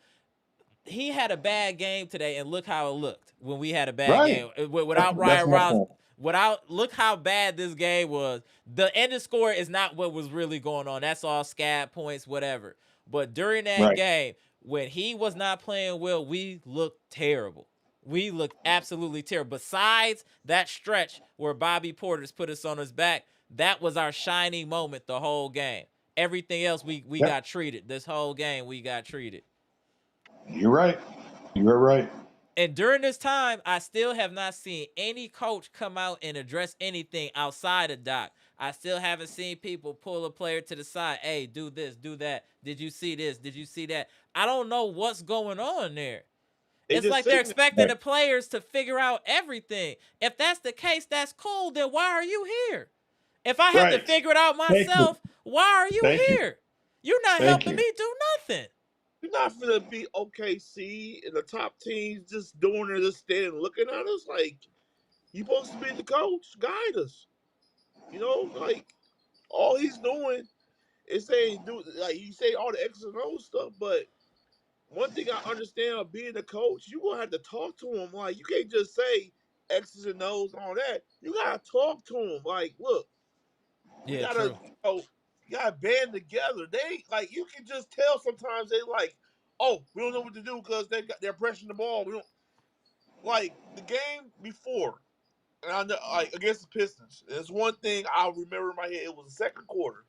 He had a bad game today, and look how it looked when we had a bad game without Ryan Rouse. Look how bad this game was. The end of score is not what was really going on. That's all scab points, whatever. But during that game, when he was not playing well, we looked terrible. We looked absolutely terrible. Besides that stretch where Bobby Porter's put us on his back, that was our shining moment the whole game. Everything else, we got treated. This whole game, we got treated. You're right. You're right. And during this time, I still have not seen any coach come out and address anything outside of Doc. I still haven't seen people pull a player to the side. Hey, do this, do that. Did you see this? Did you see that? I don't know what's going on there. It's like they're expecting the players to figure out everything. If that's the case, that's cool. Then why are you here? If I have to figure it out myself, why are you here? You're not helping me do nothing. You're not gonna be OKC and the top teams just doing it, just standing looking at us like you supposed to be the coach, guide us. Like all he's doing is saying you say all the X and O stuff, but one thing I understand of being a coach, you gonna have to talk to him. Like you can't just say X's and O's and all that. You gotta talk to him. Like, look, we gotta you gotta band together. They like you can just tell sometimes they like, oh, we don't know what to do because they're pressing the ball. We don't like the game before, and I know like against the Pistons. There's one thing I'll remember in my head. It was the second quarter.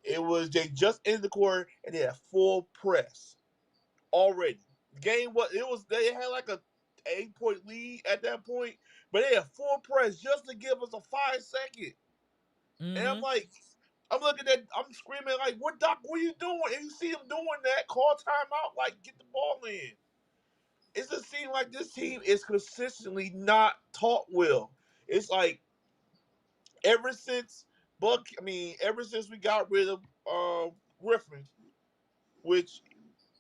It was they just ended the quarter and they had full press already. The game they had like a 8-point lead at that point, but they had full press just to give us a 5-second. Mm-hmm. And I'm looking at, I'm screaming like, "What Doc? What are you doing?" And you see him doing that, call timeout, like get the ball in. It just seems like this team is consistently not taught well. It's like ever since we got rid of Griffin, which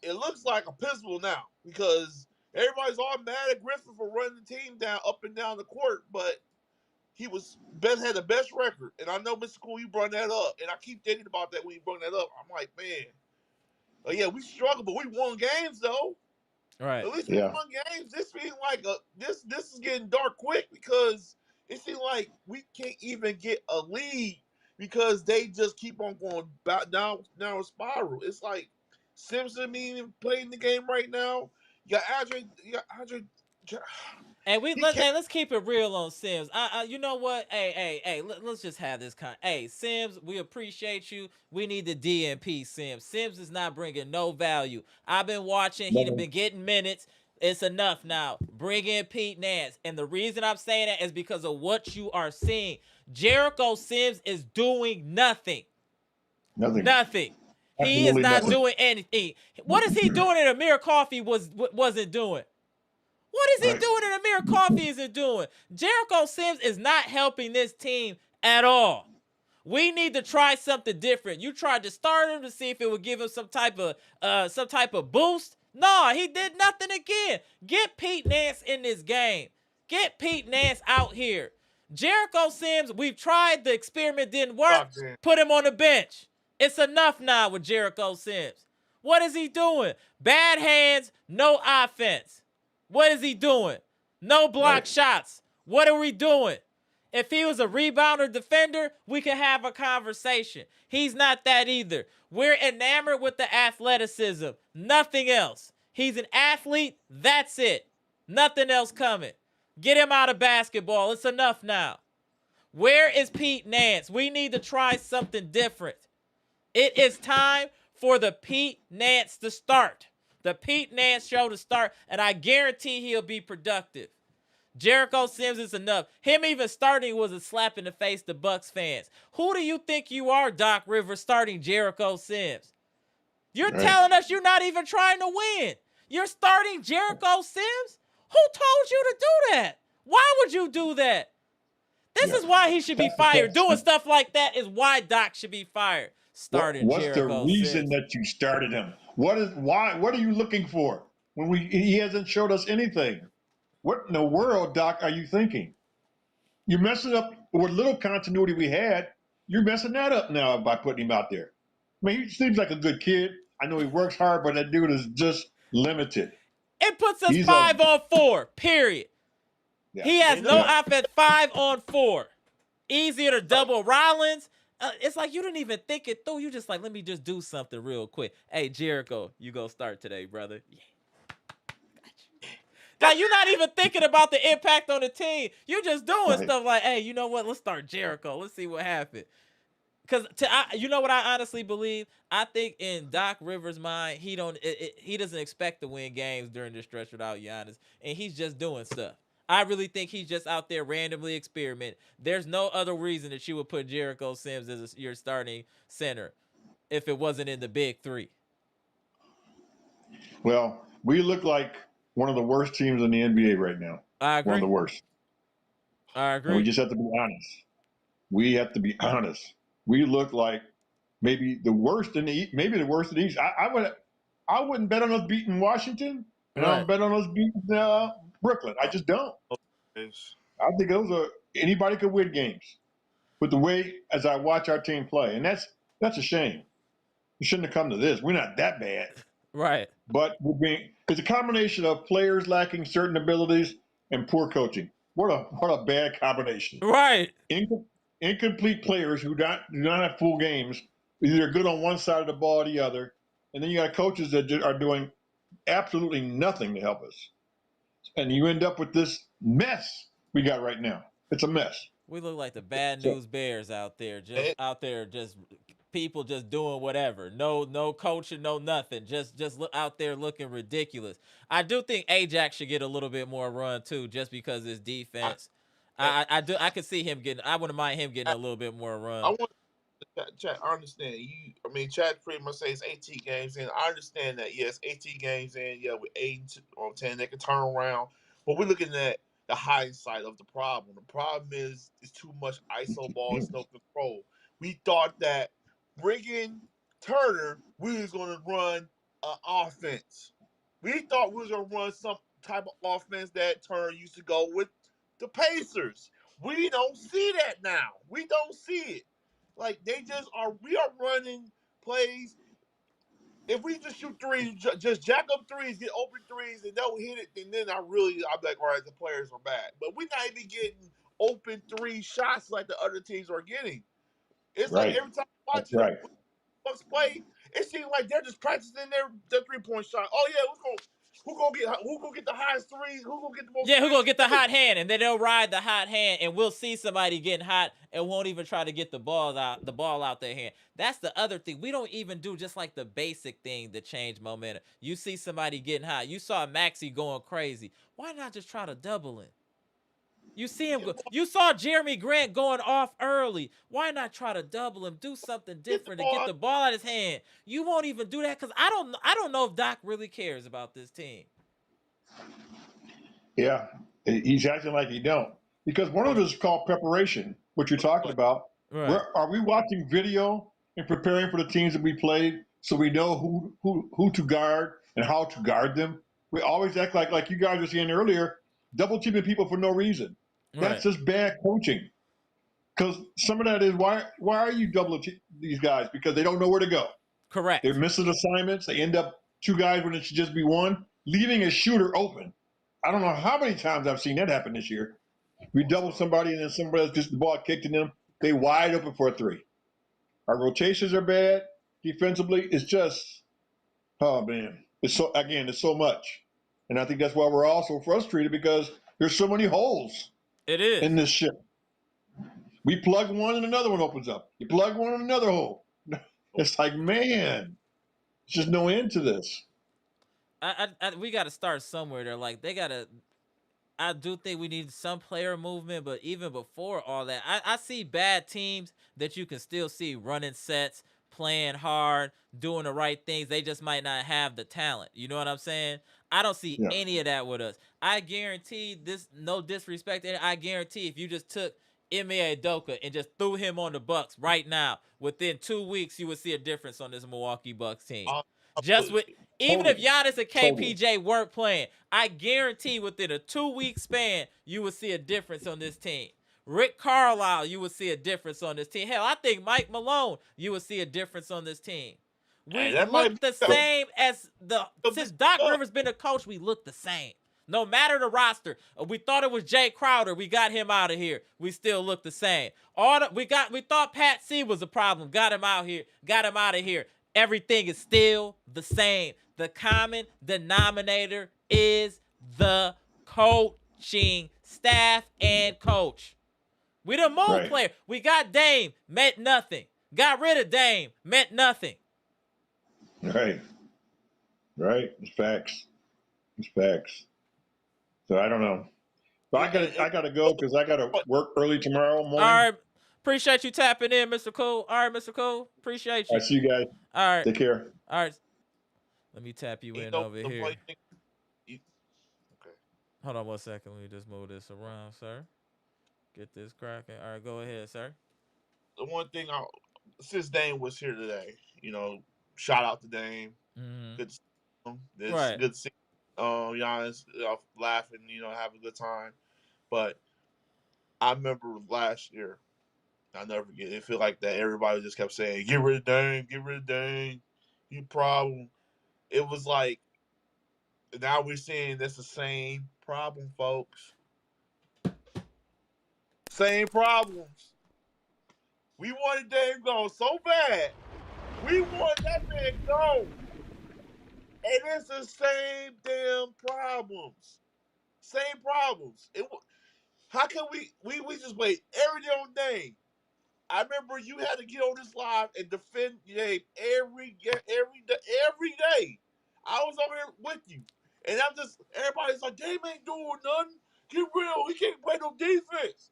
it looks like a pistol now because everybody's all mad at Griffin for running the team down up and down the court, but he had the best record. And I know, Mr. Cool, you brought that up. And I keep thinking about that when you brought that up. I'm like, man, yeah, we struggled, but we won games, though. Right. At least we Yeah. won games. This seems like this is getting dark quick because it seems like we can't even get a lead because they just keep on going down a spiral. It's like Simpson even playing the game right now. You got Andre. Hey, He can't. let's keep it real on Sims. You know what? Hey, let's just have this Hey, Sims, we appreciate you. We need the DNP, Sims. Sims is not bringing no value. I've been watching. He'd No. been getting minutes. It's enough now. Bring in Pete Nance. And the reason I'm saying that is because of what you are seeing. Jericho Sims is doing nothing. Nothing. Nothing. He is Absolutely not nothing. doing anything. What is he doing that Amir Coffee wasn't doing? What is he Right. doing that Amir Coffee isn't doing? Jericho Sims is not helping this team at all. We need to try something different. You tried to start him to see if it would give him some type of boost. No, he did nothing again. Get Pete Nance in this game. Get Pete Nance out here. Jericho Sims, we've tried the experiment, didn't work. Put him on the bench. It's enough now with Jericho Sims. What is he doing? Bad hands, no offense. What is he doing? No block shots. What are we doing? If he was a rebounder defender, we could have a conversation. He's not that either. We're enamored with the athleticism. Nothing else. He's an athlete. That's it. Nothing else coming. Get him out of basketball. It's enough now. Where is Pete Nance? We need to try something different. It is time for the Pete Nance to start. The Pete Nance show to start, and I guarantee he'll be productive. Jericho Sims is enough. Him even starting was a slap in the face to Bucks fans. Who do you think you are, Doc Rivers, starting Jericho Sims? You're telling us you're not even trying to win. You're starting Jericho Sims? Who told you to do that? Why would you do that? This is why he should be fired. Doing stuff like that is why Doc should be fired. Starting What's Jericho the reason Sims. that you started him? Why? What are you looking for when he hasn't showed us anything? What in the world, Doc, are you thinking? You're messing up what little continuity we had. You're messing that up now by putting him out there. I mean, he seems like a good kid. I know he works hard, but that dude is just limited. It puts us He's 5-on-4, period. Yeah. He has no offense 5-on-4. Easier to double Rollins. It's like you didn't even think it through. You just like, let me just do something real quick. Hey, Jericho, you go start today, brother. Yeah. Like, you're not even thinking about the impact on the team. You're just doing stuff like, hey, you know what? Let's start Jericho. Let's see what happens. Because you know what I honestly believe? I think in Doc Rivers' mind, he doesn't expect to win games during this stretch without Giannis, and he's just doing stuff. I really think he's just out there randomly experimenting. There's no other reason that you would put Jericho Sims as your starting center if it wasn't in the big three. Well, we look like one of the worst teams in the NBA right now. I agree. One of the worst. I agree. And we just have to be honest. We have to be honest. We look like maybe the worst in the East. I wouldn't bet on us beating Washington, and I don't bet on us beating Brooklyn. I just don't. I think anybody could win games, but the way as I watch our team play, and that's a shame. We shouldn't have come to this. We're not that bad, right? But it's a combination of players lacking certain abilities and poor coaching. What a bad combination, right? Incomplete players who do not have full games. Either good on one side of the ball or the other, and then you got coaches that are doing absolutely nothing to help us, and you end up with this mess we got right now. It's a mess. We look like the bad news bears out there, just people just doing whatever. No coaching, no nothing. Just out there looking ridiculous. I do think Ajax should get a little bit more run too, just because his defense. I could see him getting. I wouldn't mind him getting a little bit more run. I want Chad. I understand you. I mean, Chad pretty much says 18 games in. I understand that. Yes, 18 games in. Yeah, with 8 or 10, they can turn around. But we're looking at the hindsight of the problem. The problem is it's too much ISO ball, it's no control. We thought that bringing Turner, we was going to run an offense. We thought we was going to run some type of offense that Turner used to go with the Pacers. We don't see that now. We don't see it. Like, we are running plays. if we just shoot threes, just jack up threes, get open threes, and don't hit it, and then I'm like, all right, the players are bad. But we're not even getting open three shots like the other teams are getting. It's like Right. every time I watch That's right. the Bucks play, it seems like they're just practicing their 3-point shot. Oh yeah, who gonna get the highest threes? Who gonna get the most? Yeah, who threes gonna get the today? hot hand, and then they'll ride the hot hand, and we'll see somebody getting hot and won't even try to get the ball out their hand. That's the other thing. We don't even do just like the basic thing to change momentum. You see somebody getting hot. You saw Maxey going crazy. Why not just try to double it? You see him go. You saw Jerami Grant going off early. Why not try to double him? Do something different to get the ball out of his hand. You won't even do that because I don't know if Doc really cares about this team. Yeah, he's acting like he don't. Because one of it is called preparation, what you're talking about. Right. Are we watching video and preparing for the teams that we played so we know who to guard and how to guard them? We always act like you guys were saying earlier, double teaming people for no reason. That's just bad coaching. Because some of that is why are you doubling these guys? Because they don't know where to go. Correct. They're missing assignments. They end up two guys when it should just be one, leaving a shooter open. I don't know how many times I've seen that happen this year. We double somebody and then somebody else gets the ball kicked in them. They wide open for a three. Our rotations are bad defensively. It's just, oh man, it's so much, and I think that's why we're all so frustrated because there's so many holes. It is in this ship. We plug one and another one opens up. You plug one and another hole. It's like, man, there's just no end to this. We got to start somewhere. There, like they got to. I do think we need some player movement, but even before all that, I see bad teams that you can still see running sets, playing hard, doing the right things. They just might not have the talent. You know what I'm saying? I don't see any of that with us. I guarantee this, no disrespect, I guarantee if you just took Ime Udoka and just threw him on the Bucks right now, within 2 weeks, you would see a difference on this Milwaukee Bucks team. Just with even if Giannis and KPJ weren't playing, I guarantee within a 2-week span, you would see a difference on this team. Rick Carlisle, you would see a difference on this team. Hell, I think Mike Malone, you would see a difference on this team. We look the same as since Doc Rivers been a coach, we look the same. No matter the roster, we thought it was Jay Crowder. We got him out of here. We still look the same. We thought Pat C was a problem. Got him out of here. Everything is still the same. The common denominator is the coaching staff and coach. We the move player. We got Dame, meant nothing. Got rid of Dame, meant nothing. Right. It's facts. So I don't know. But I gotta go because I gotta work early tomorrow morning. All right. Appreciate you tapping in, Mr. Cole. All right, Mr. Cole. Appreciate you. I see you guys. All right. Take care. All right. Let me tap you in over here. Okay. Hold on 1 second. Let me just move this around, sir. Get this cracking. All right, go ahead, sir. The one thing, since Dame was here today, shout out to Dame. Mm-hmm. Good to see him. It's good to see Giannis laughing, have a good time. But I remember last year, I'll never forget. It felt like that everybody just kept saying, "Get rid of Dame, you problem." It was like now we're seeing that's the same problem, folks. Same problems. We wanted Dame gone so bad. We wanted that man gone. And it's the same damn problems. How can we just wait every day on Dame? I remember you had to get on this live and defend Dame every day. I was over here with you. And everybody's like, Dame ain't doing nothing. Get real. He can't play no defense.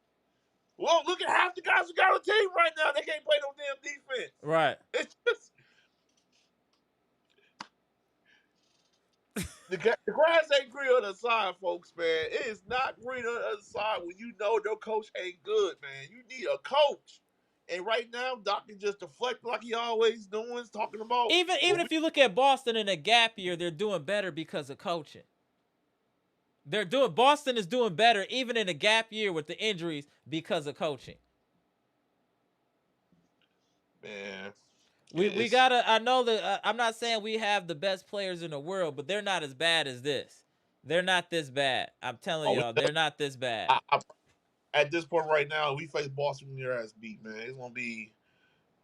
Well, look at half the guys who got on the team right now. They can't play no damn defense. Right. It's just the grass ain't green on the side, folks, man. It is not green on the other side when you know their coach ain't good, man. You need a coach. And right now, Doc can just deflect like he always doing, talking about. Even if you look at Boston in a gap year, they're doing better because of coaching. Boston is doing better even in a gap year with the injuries because of coaching. Man, We gotta. I know that I'm not saying we have the best players in the world, but they're not as bad as this. They're not this bad. I'm telling y'all, they're not this bad. At this point right now, we face Boston when your ass beat, man. It's gonna be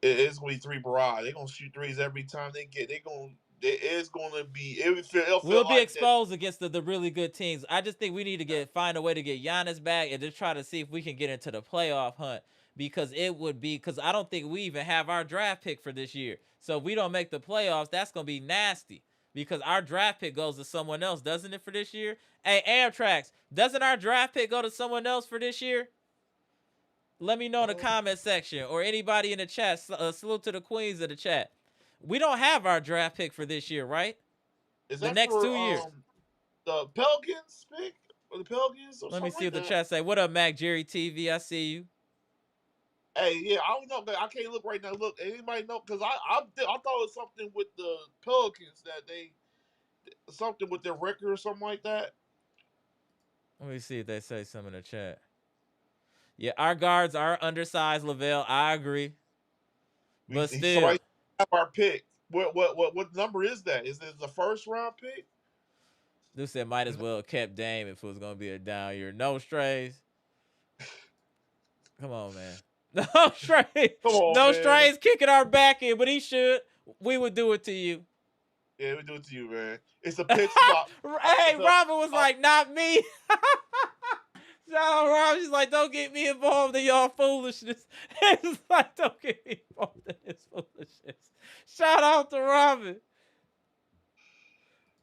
3 barrage. They're gonna shoot threes every time they get. It's gonna be. It'll We'll feel be like that. exposed against the really good teams. I just think we need to find a way to get Giannis back and just try to see if we can get into the playoff hunt, because I don't think we even have our draft pick for this year. So if we don't make the playoffs, that's gonna be nasty, because our draft pick goes to someone else, doesn't it, for this year? Hey, Amtrax, doesn't our draft pick go to someone else for this year? Let me know in the comment section, or anybody in the chat. Salute to the queens of the chat. We don't have our draft pick for this year, right? Is the that next for 2 years. The Pelicans pick or the Pelicans? Or Let me see like what the chat say. What up, Mac Jerry TV? I see you. Hey, yeah, I don't know. I can't look right now. Look, anybody know? Because I thought it was something with the Pelicans that something with their record or something like that. Let me see if they say something in the chat. Yeah, our guards are undersized, Lavelle. I agree. But still, so I have our pick. What number is that? Is it the first round pick? Dude said might as well have kept Dame if it was gonna be a down year. No strays. Come on, man. No strays. No strays kicking our back in, but he should. We would do it to you. Yeah, we do it to you, man. It's a pit stop. Hey, Robin was like, not me. Robin's like, don't get me involved in y'all foolishness. It's like, don't get me involved in this foolishness. Shout out to Robin.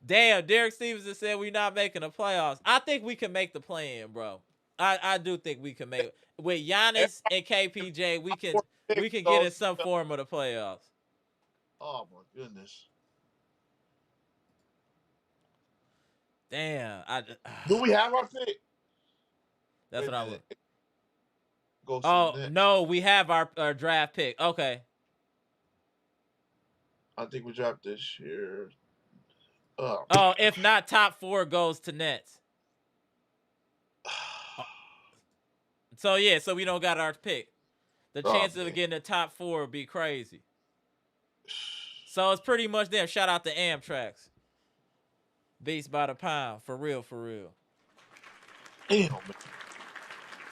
Damn, Derek Stevenson said we're not making the playoffs. I think we can make the play-in, bro. I do think we can make it. With Giannis and KPJ, we can get in some form of the playoffs. Oh my goodness. Damn. Do we have our pick? That's what I would. Oh no, we have our draft pick. Okay. I think we dropped this year. If not, top 4 goes to Nets. So yeah, so we don't got our pick. The chances of getting the top 4 would be crazy. So it's pretty much them. Shout out to Amtrax. Beats by the pound. For real, for real. Damn, man.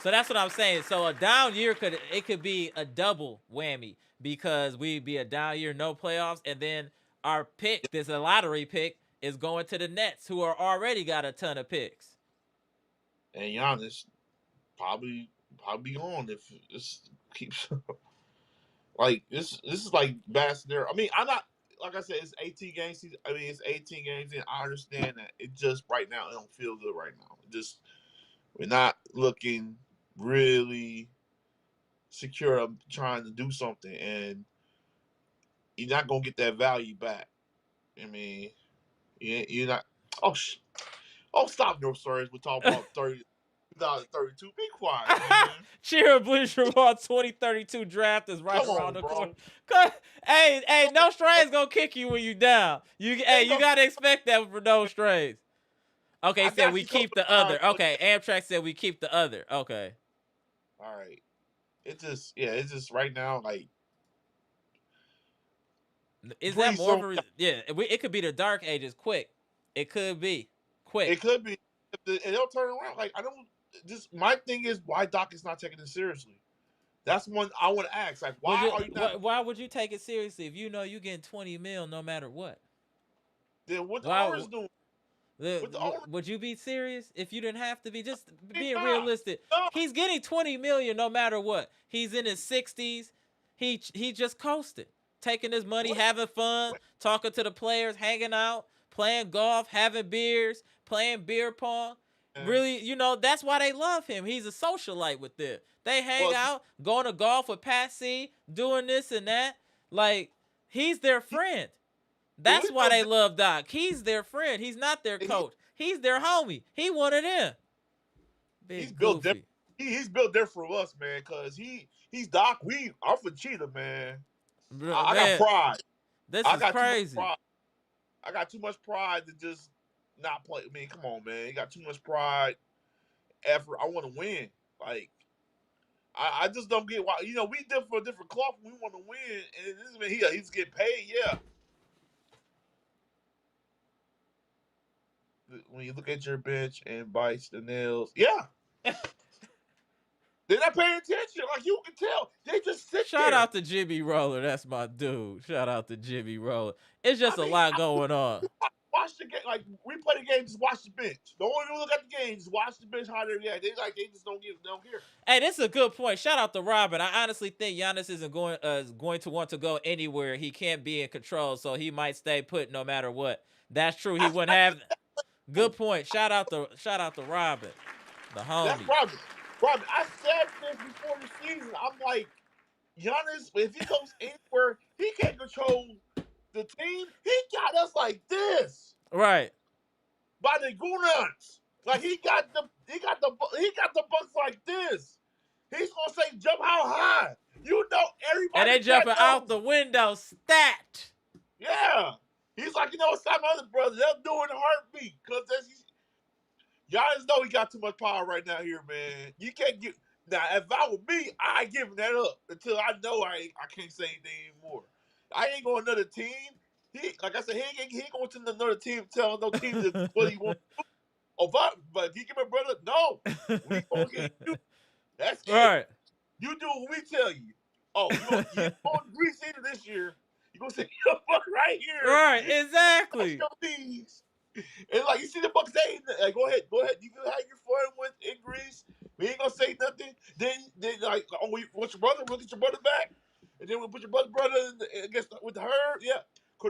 So that's what I'm saying. So a down year could be a double whammy, because we'd be a down year, no playoffs, and then our pick, this a lottery pick, is going to the Nets, who are already got a ton of picks. And Giannis probably on if this keeps like this is like bad scenario. I mean, I'm not, like I said, it's 18 games. I mean, it's 18 games, and I understand that. It just right now it don't feel good right now. We're not looking really secure of trying to do something, and you're not gonna get that value back. I mean, you're not. Stop, no stories. We're talking about 2032. Be quiet, man. Cheer Bleacher Ball 2032 draft is right around the corner. Hey, no strays gonna kick you when you down. You gotta expect that for no strays. Okay, he said we keep the other. Okay, Amtrak said we keep the other. Okay. All right. It's just right now, like. Is that more of a... Yeah, it could be the Dark Ages quick. It could be quick. It could be. And they'll turn around. Like, I don't... my thing is, why Doc is not taking it seriously? That's one I want to ask. Like, why would you take it seriously if you know you're getting $20 million no matter what? Then what the owners doing? Would you be serious if you didn't have to be? Just being realistic. No. He's getting $20 million no matter what. He's in his 60s. He just coasted, taking his money, having fun, talking to the players, hanging out, playing golf, having beers, playing beer pong. Really, that's why they love him. He's a socialite with them. They hang out, going to golf with Pat C, doing this and that. Like, he's their friend. That's why they love Doc. He's their friend. He's not their coach. He's their homie. He one of them. He's built different. He's built different for us, man, because he's Doc. I'm for Cheetah, man. I got pride. This is crazy. I got too much pride to just not play. I mean, come on, man. You got too much pride, effort. I want to win. Like, I just don't get why. We different for a different cloth. We want to win, and this man, he's getting paid. Yeah. When you look at your bench and bites the nails, yeah, they're not paying attention. Like you can tell, they just sit Shout there. out to Jimmy Roller. That's my dude. Shout out to Jimmy Roller. It's just I a mean, lot going on. watch the game. Like we play the game, just watch the bench. Don't even look at the game. Just watch the bench. How they react. They just don't care. Hey, this is a good point. Shout out to Robin. I honestly think Giannis isn't going to want to go anywhere. He can't be in control, so he might stay put no matter what. That's true. He wouldn't have. Good point. Shout out to Robin, the That's homie. Robin. Robin, I said this before the season. I'm like, Giannis, if he goes anywhere, he can't control the team. He got us like this Right. by the Gunans. Like he got the Bucks like this. He's gonna say jump how high. Everybody. And they jumping out the window. Stat. Yeah. He's like, it's not my other brother. They'll do it in a heartbeat. Because Giannis know he got too much power right now here, man. You can't get now. If I were me, I ain't giving that up until I know I can't say anything anymore. I ain't going to another team. Like I said, he ain't going to another team telling no team what he wants to do. Oh, but he give my brother, no. We gonna get you. That's it. Right. You do what we tell you. Oh, you going to Greece into this year. You gonna say your buck right here. Right. Exactly. And like you see the Bucks, like, go ahead. You can have your fun with in Greece. We ain't gonna say nothing. Then like, what's your brother? We'll get your brother back, and then we'll put your brother against with her. Yeah,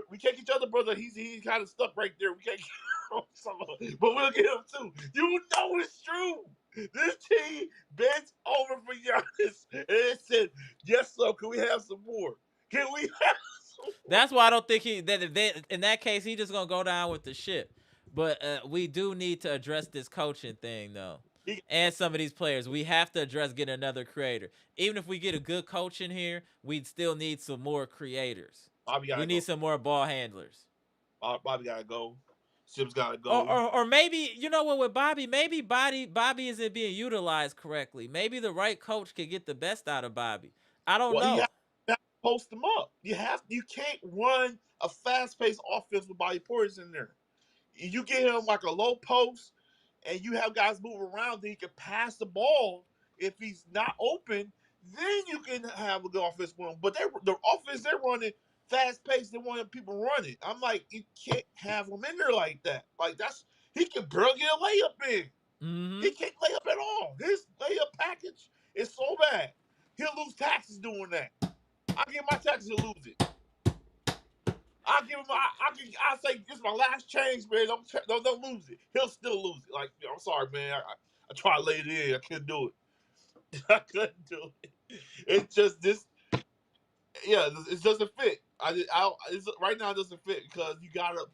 we can't get your other brother. He's kind of stuck right there. We can't get him, but we'll get him too. You know it's true. This team bent over for Giannis, and it said, "Yes, sir. Can we have some more? Can we have?" That's why I don't think in that case he's just gonna go down with the ship. But we do need to address this coaching thing though, and some of these players. We have to address getting another creator. Even if we get a good coach in here, we still need some more creators. We need some more ball handlers. Bobby gotta go. Sims gotta go. Or maybe what with Bobby? Maybe Bobby isn't being utilized correctly. Maybe the right coach could get the best out of Bobby. I don't know. You have to post them up. You can't run a fast-paced offense with Bobby Portis in there. You get him like a low post, and you have guys move around, then he can pass the ball. If he's not open, then you can have a good offense with him. But the offense they're running fast-paced, they want people running. I'm like, you can't have him in there like that. Like he can barely get a layup in. Mm-hmm. He can't lay up at all. His layup package is so bad. He'll lose taxes doing that. I give my taxes to lose it. I'll give him. I'll say this is my last change, man. Don't lose it. He'll still lose it. Like, I'm sorry, man. I tried to lay it in. I couldn't do it. I couldn't do it. It's just this. Yeah, it doesn't fit. Right now it doesn't fit because you gotta.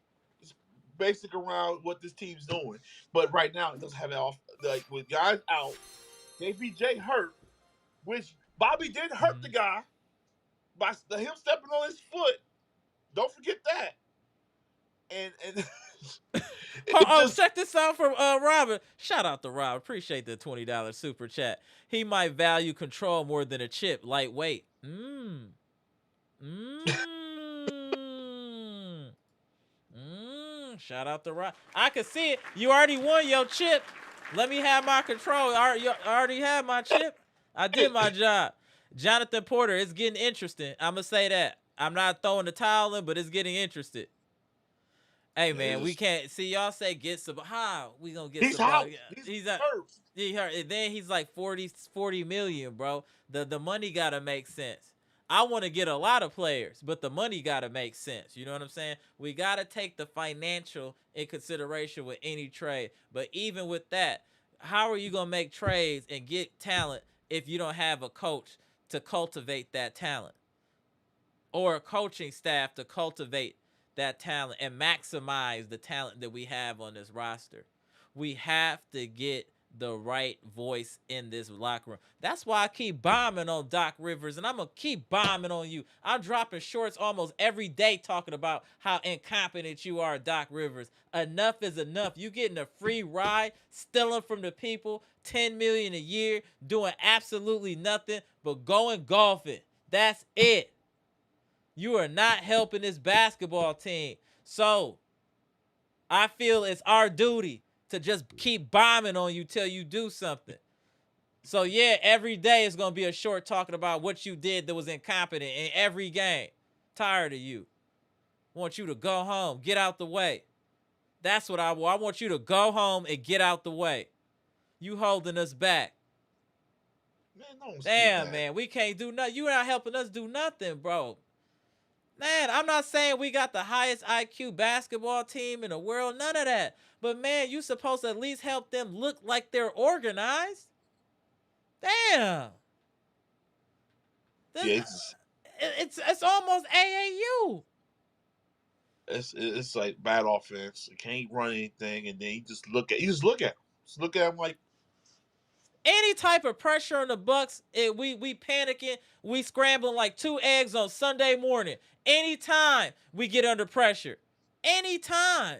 It's basic around what this team's doing, but right now it doesn't have it off. Like with guys out, KPJ hurt, which Bobby did hurt the guy by him stepping on his foot. Don't forget that. And check this out from Robert. Shout out to Rob. Appreciate the $20 super chat. He might value control more than a chip. Lightweight. Shout out to Rob. I can see it. You already won your chip. Let me have my control. I already have my chip. I did my job. Jonathan Porter, it's getting interesting. I'm going to say that. I'm not throwing the towel in, but it's getting interested. Hey, man, we can't see y'all say get some. How we gonna get some? Out. He's out. He hurt. And then he's like 40 million, bro. The money gotta make sense. I want to get a lot of players, but the money gotta make sense. You know what I'm saying? We gotta take the financial in consideration with any trade. But even with that, how are you gonna make trades and get talent if you don't have a coach to cultivate that talent, or a coaching staff to cultivate that talent and maximize the talent that we have on this roster? We have to get the right voice in this locker room. That's why I keep bombing on Doc Rivers, and I'm going to keep bombing on you. I'm dropping shorts almost every day talking about how incompetent you are, Doc Rivers. Enough is enough. You getting a free ride, stealing from the people, $10 million a year, doing absolutely nothing but going golfing. That's it. You are not helping this basketball team. So I feel it's our duty to just keep bombing on you till you do something. So yeah, every day is gonna be a short talking about what you did that was incompetent in every game. Tired of you. Want you to go home, get out the way. That's what I want. I want you to go home and get out the way. You holding us back. Man, don't say Damn, that. man, we can't do nothing. You not helping us do nothing, bro. Man, I'm not saying we got the highest IQ basketball team in the world. None of that. But man, you supposed to at least help them look like they're organized. Damn. Yeah, It's almost AAU. it's like bad offense. You can't run anything, and then you just look at him. Just look at him like Any type of pressure on the Bucks, we panicking, we scrambling like 2 eggs on Sunday morning. Anytime we get under pressure. Anytime.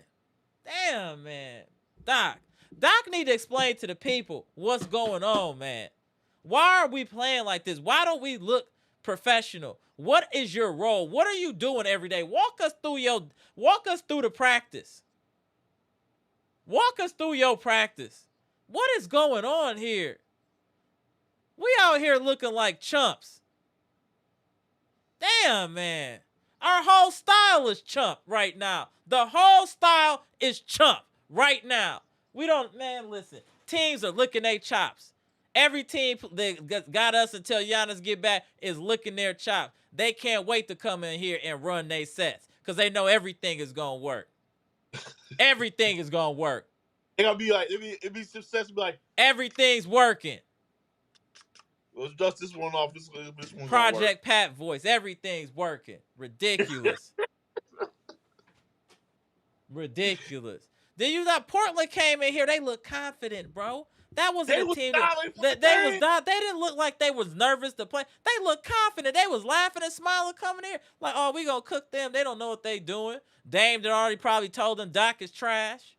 Damn, man. Doc need to explain to the people what's going on, man. Why are we playing like this? Why don't we look professional? What is your role? What are you doing every day? Walk us through the practice. Walk us through your practice. What is going on here? We out here looking like chumps. Damn, man. Our whole style is chump right now. The whole style is chump right now. We don't, man, listen. Teams are licking their chops. Every team that got us until Giannis get back is licking their chops. They can't wait to come in here and run their sets because they know everything is going to work. Everything is going to work. It gonna be like it be success. Be like everything's working. Let's dust this one off. This one Project Pat voice. Everything's working. Ridiculous. Ridiculous. Then you got Portland came in here. They look confident, bro. That wasn't a team that they was not. They didn't look like they was nervous to play. They looked confident. They was laughing and smiling coming here. Like, oh, we gonna cook them. They don't know what they doing. Dame had already probably told them Doc is trash.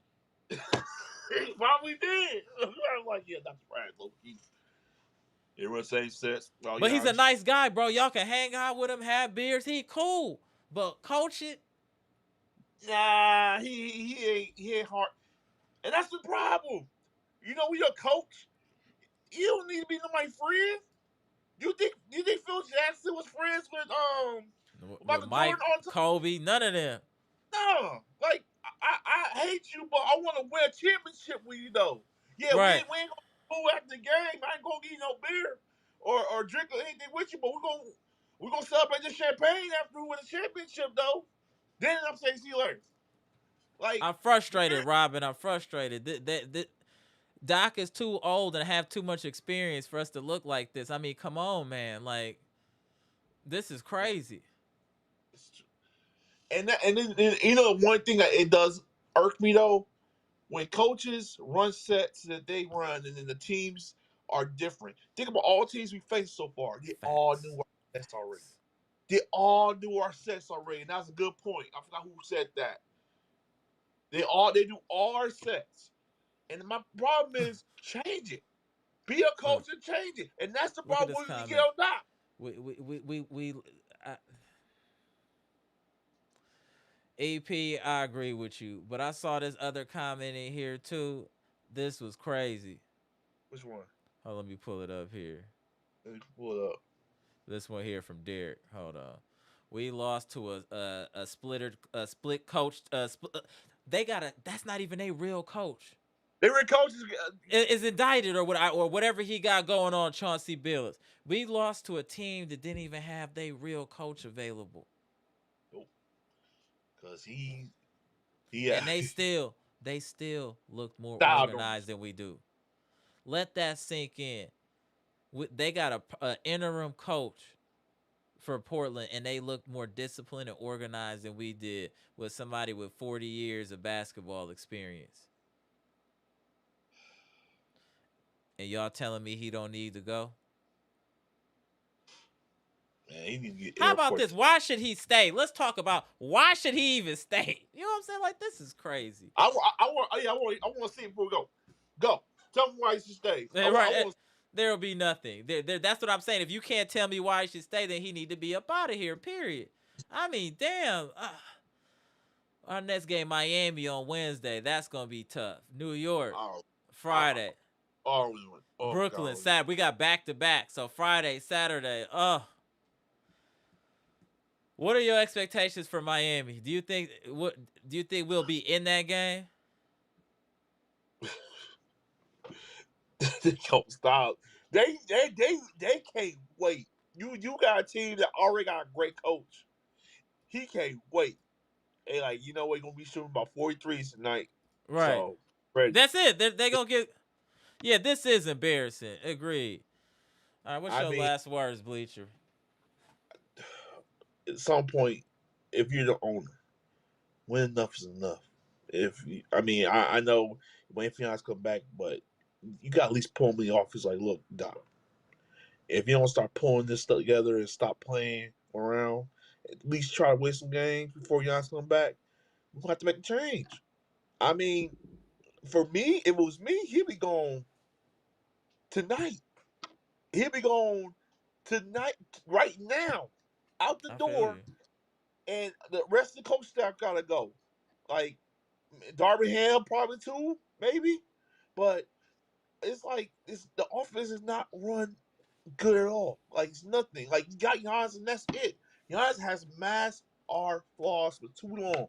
He probably did. I'm like, yeah, Doc's trash, low key. They run same sets. Oh, but he's a nice guy, bro. Y'all can hang out with him, have beers. He cool. But coach it. Nah, he ain't hard. And that's the problem. You know, when you're a coach, you don't need to be nobody's friend. You think Phil Jackson was friends with Michael Mike, Kobe, none of them. No, like I hate you, but I want to win a championship with you though. Yeah, right. we ain't gonna go after the game. I ain't gonna get no beer or drink or anything with you, but we're gonna celebrate the champagne after we win a championship though. Then I'm saying see you later. Like I'm frustrated, Robin. I'm frustrated. Doc is too old and have too much experience for us to look like this. I mean, come on, man. Like, this is crazy. And then you know, one thing that it does irk me though, when coaches run sets that they run and then the teams are different. Think about all teams we faced so far. They all knew our sets already. They all knew our sets already, and that's a good point. I forgot who said that. They do all our sets. And my problem is change it. Be a coach and change it. And that's the problem when you get on Doc. AP, I agree with you. But I saw this other comment in here too. This was crazy. Which one? Oh, let me pull it up here. Let me pull it up. This one here from Derek. Hold on. We lost to a split coach. They got that's not even a real coach. Their coach is indicted or whatever he got going on. Chauncey Billups. We lost to a team that didn't even have their real coach available. Nope. Cause he and they still look more organized than we do. Let that sink in. They got a interim coach for Portland, and they look more disciplined and organized than we did with somebody with 40 years of basketball experience. and y'all telling me he don't need to go? Man, he need to get How about airport. this? Why should he stay? Let's talk about why should he even stay? You know what I'm saying? Like, this is crazy. I want to see him before we go. Go. Tell me why he should stay. Right. There'll be nothing. That's what I'm saying. If you can't tell me why he should stay, then he need to be up out of here, period. I mean, damn. Our next game, Miami on Wednesday. That's going to be tough. New York, Friday. Oh, Brooklyn, Saturday. We got back-to-back. So Friday, Saturday. What are your expectations for Miami? Do you think we'll be in that game? They don't stop. They can't wait. You got a team that already got a great coach. He can't wait. And like, you know what, gonna be shooting about 43s tonight. Right. So ready. That's it. They're gonna get. Yeah, this is embarrassing. Agreed. All right, what's your last words, Bleacher? At some point, if you're the owner, when enough is enough. I know when Giannis come back, but you got to at least pull me off. It's like, look, Doc, if you don't start pulling this stuff together and stop playing around, at least try to win some games before Giannis come back, we're gonna have to make a change. I mean, for me, if it was me, he'd be gone tonight. He'd be gone tonight, right now, out the door, and the rest of the coach staff gotta go. Like Darby Ham probably too, maybe, but it's like the offense is not run good at all. Like it's nothing. Like you got Giannis and that's it. Giannis has masked our flaws for too long,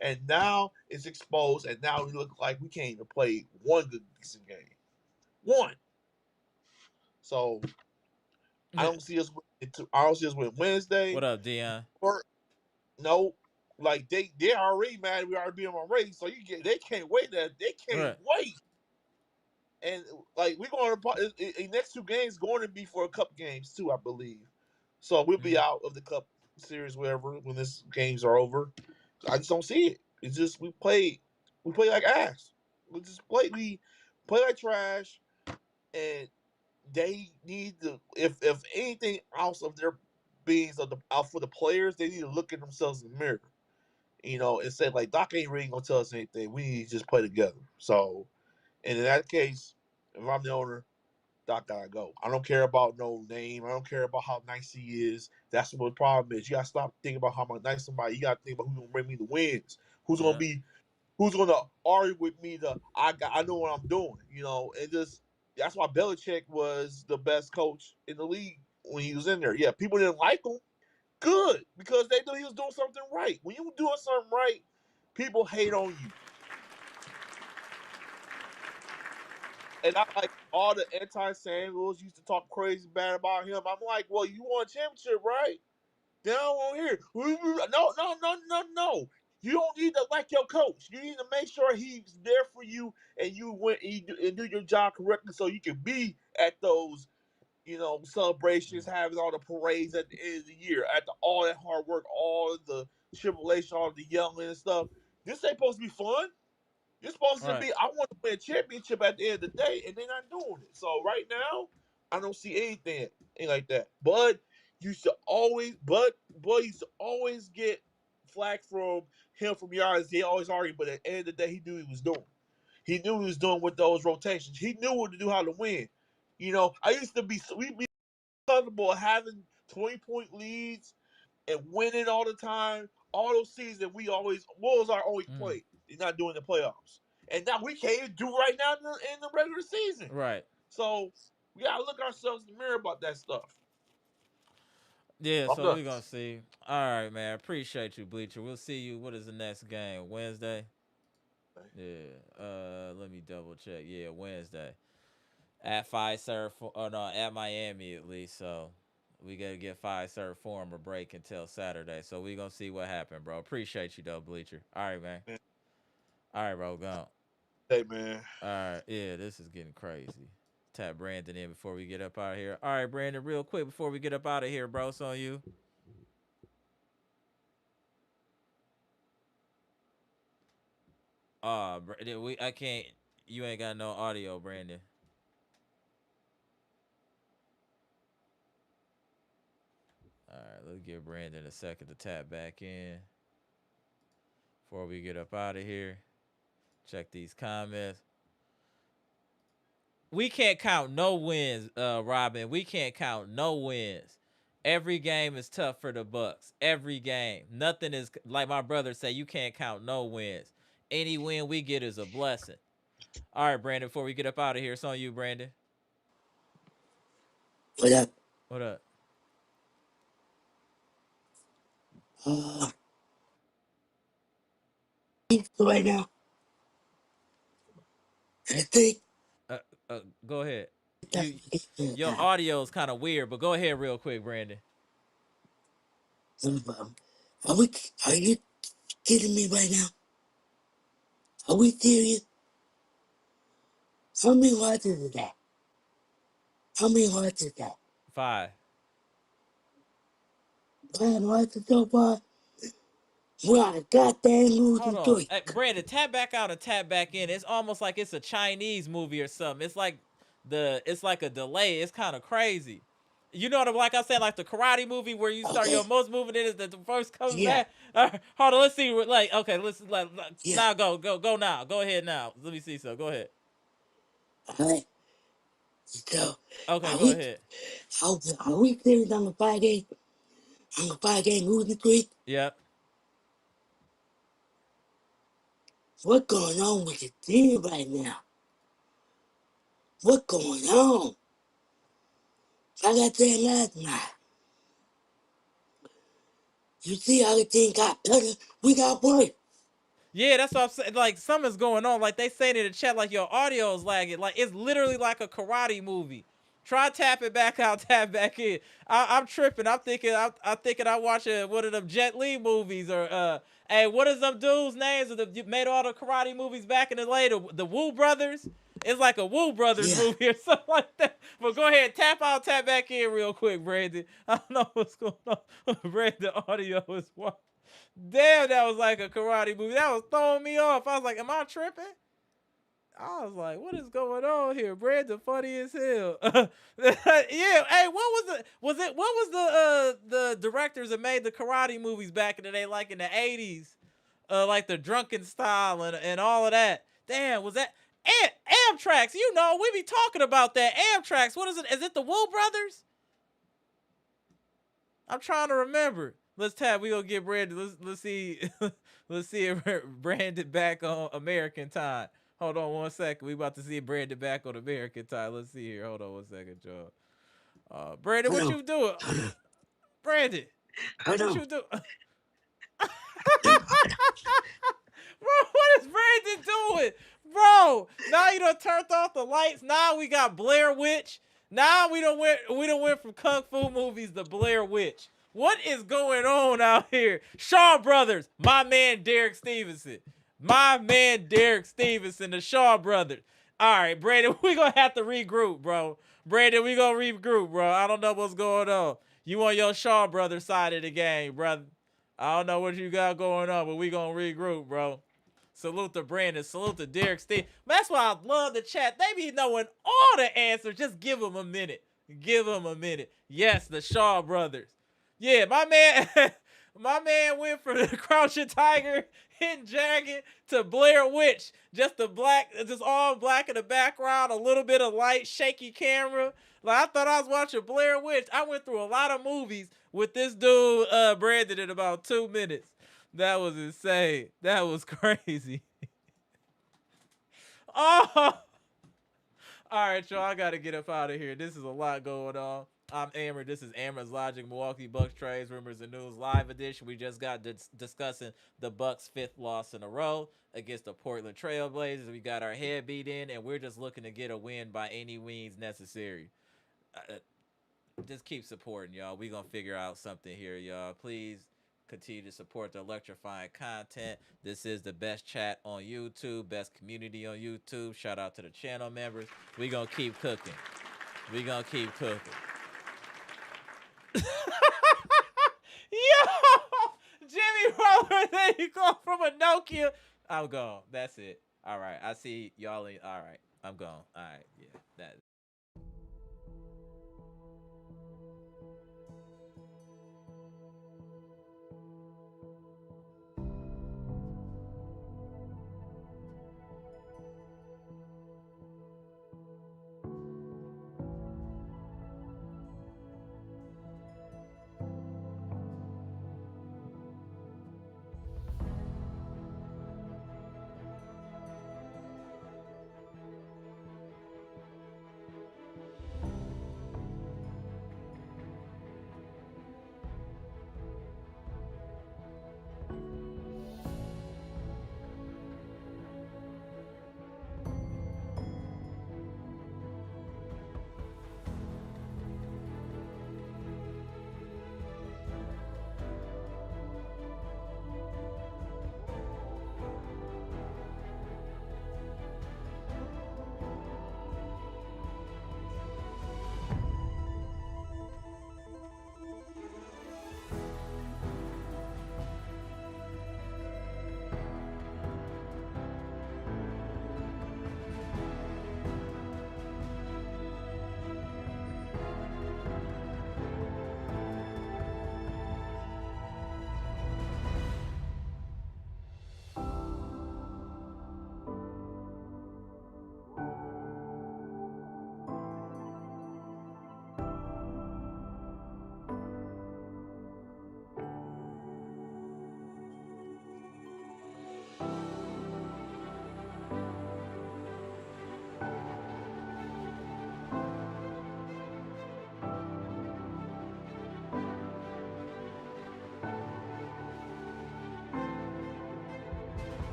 and now it's exposed. And now we look like we can't even play one good decent game. One. So I don't see us. I don't see us win Wednesday. What up, Dion? Or no, like they already mad. We already beat them already. So they can't wait. They can't wait. And like we're going to next two games going to be for a cup games too, I believe. So we'll be out of the cup series wherever when this games are over. I just don't see it. It's just we play like ass. We play like trash, and they need to if anything else of their beings out for the players, they need to look at themselves in the mirror, and say like Doc ain't really gonna tell us anything. We need to just play together. So, and in that case, if I'm the owner, Doc gotta go. I don't care about no name. I don't care about how nice he is. That's what the problem is. You gotta stop thinking about how nice somebody. You gotta think about who's gonna bring me the wins. Who's gonna argue with me? I know what I'm doing. And just that's why Belichick was the best coach in the league when he was in there. Yeah, people didn't like him. Good, because they knew he was doing something right. When you doing something right, people hate on you. And I like all the anti-Sandals used to talk crazy bad about him. I'm like, well, you won a championship, right? They don't want to hear. No. You don't need to like your coach. You need to make sure he's there for you and you went and do your job correctly so you can be at those, celebrations, having all the parades at the end of the year, after all that hard work, all the tribulation, all the yelling and stuff. This ain't supposed to be fun. You're supposed to be, I want to win a championship at the end of the day, and they're not doing it. So right now, I don't see anything like that. Bud used to always get flack from him from yards. They always argue, but at the end of the day, he knew what he was doing. He knew what he was doing with those rotations. He knew what to do, how to win. I used to we'd be comfortable having 20-point leads and winning all the time. All those seasons, what was our only play? He's not doing the playoffs. And now we can't even do right now in the regular season. Right. So we gotta look ourselves in the mirror about that stuff. Yeah, so we're gonna see. All right, man. Appreciate you, Bleacher. We'll see you. What is the next game? Wednesday? Yeah. Let me double check. Yeah, Wednesday. At Fiserv, at Miami at least. So we gotta get Fiserv Forum a break until Saturday. So we gonna see what happened, bro. Appreciate you though, Bleacher. All right, man. All right, bro. Go. Hey, man. All right. Yeah, this is getting crazy. Tap Brandon in before we get up out of here. All right, Brandon, real quick before we get up out of here, bro. It's on you. I can't. You ain't got no audio, Brandon. All right, let's give Brandon a second to tap back in before we get up out of here. Check these comments. We can't count no wins, Robin. We can't count no wins. Every game is tough for the Bucks. Every game. Nothing is like my brother say. You can't count no wins. Any win we get is a blessing. All right, Brandon. Before we get up out of here, it's on you, Brandon. What up? What up? Right now, I think Go ahead. that's Your audio is kind of weird, but go ahead real quick, Brandon. Are we? Are you kidding me right now? Are we serious? How many watches is that? How many watches is that? 5. 5 watches so far? We're on a goddamn losing Hold on. streak. Hey, Brandon, tap back out and tap back in. It's almost like it's a Chinese movie or something. It's like a delay. It's kind of crazy. You know what? Like I said, like the karate movie where you start your most moving in is that the first comes back. Hold on, let's see. Like, okay, let's now go now. Go ahead now. Let me see. So go ahead. All right. So, Okay, go ahead. are we serious on the 5 game? On the 5 game losing streak? Yep. What's going on with the team right now? What's going on? Like I said last night, you see how the team got better? We got worse. Yeah, that's what I'm saying. Like something's going on. Like they saying in the chat, like your audio is lagging. Like it's literally like a karate movie. Try tap it back out, tap back in. I'm tripping. I'm thinking I'm watching one of them Jet Li movies or hey, what is them dudes' names? You made all the karate movies back in the day, the Wu Brothers. It's like a Wu Brothers movie or something like that. But go ahead, tap out, tap back in real quick, Brandon. I don't know what's going on. Brandon, audio is wild. Damn, that was like a karate movie. That was throwing me off. I was like, am I tripping? I was like, what is going on here? Brandon funny as hell. Yeah, hey, what was the directors that made the karate movies back in the day, like in the 80s? Like the Drunken Style and all of that. Damn, was that Amtrax? You know, we be talking about that. Amtrax, what is it? Is it the Wu Brothers? I'm trying to remember. Let's tap. We gonna get Brandon. Let's see. Let's see if Brandon back on American time. Hold on 1 second. We about to see Brandon back on American time. Let's see here. Hold on 1 second, y'all. Brandon, what you doing? Brandon, what you doing? Bro, what is Brandon doing? Bro, now you done turned off the lights. Now we got Blair Witch. Now we done went from Kung Fu movies to Blair Witch. What is going on out here? Shaw Brothers, my man Derek Stevenson. My man Derek Stevenson, the Shaw Brothers. All right, Brandon, we going to have to regroup, bro. Brandon, we going to regroup, bro. I don't know what's going on. You on your Shaw Brothers side of the game, brother. I don't know what you got going on, but we going to regroup, bro. Salute to Brandon. Salute to Derek Steve. That's why I love the chat. They be knowing all the answers. Just give them a minute. Give them a minute. Yes, the Shaw Brothers. Yeah, my man went from the Crouching Tiger, Hidden Dragon to Blair Witch. Just all black in the background, a little bit of light, shaky camera. Like I thought I was watching Blair Witch. I went through a lot of movies with this dude, Brandon, in about 2 minutes. That was insane. That was crazy. Oh! All right, y'all. I got to get up out of here. This is a lot going on. I'm Amber. This is Amber's Logic, Milwaukee Bucks Trades, Rumors, and News Live Edition. We just got discussing the Bucks' 5th loss in a row against the Portland Trail Blazers. We got our head beat in, and we're just looking to get a win by any means necessary. Just keep supporting, y'all. We're going to figure out something here, y'all. Please continue to support the electrifying content. This is the best chat on YouTube, best community on YouTube. Shout out to the channel members. We're going to keep cooking. We're going to keep cooking. Yo! Jimmy Roller, there you go from a Nokia. I'm gone. That's it. All right. I see y'all. All right. I'm gone. All right. Yeah. That.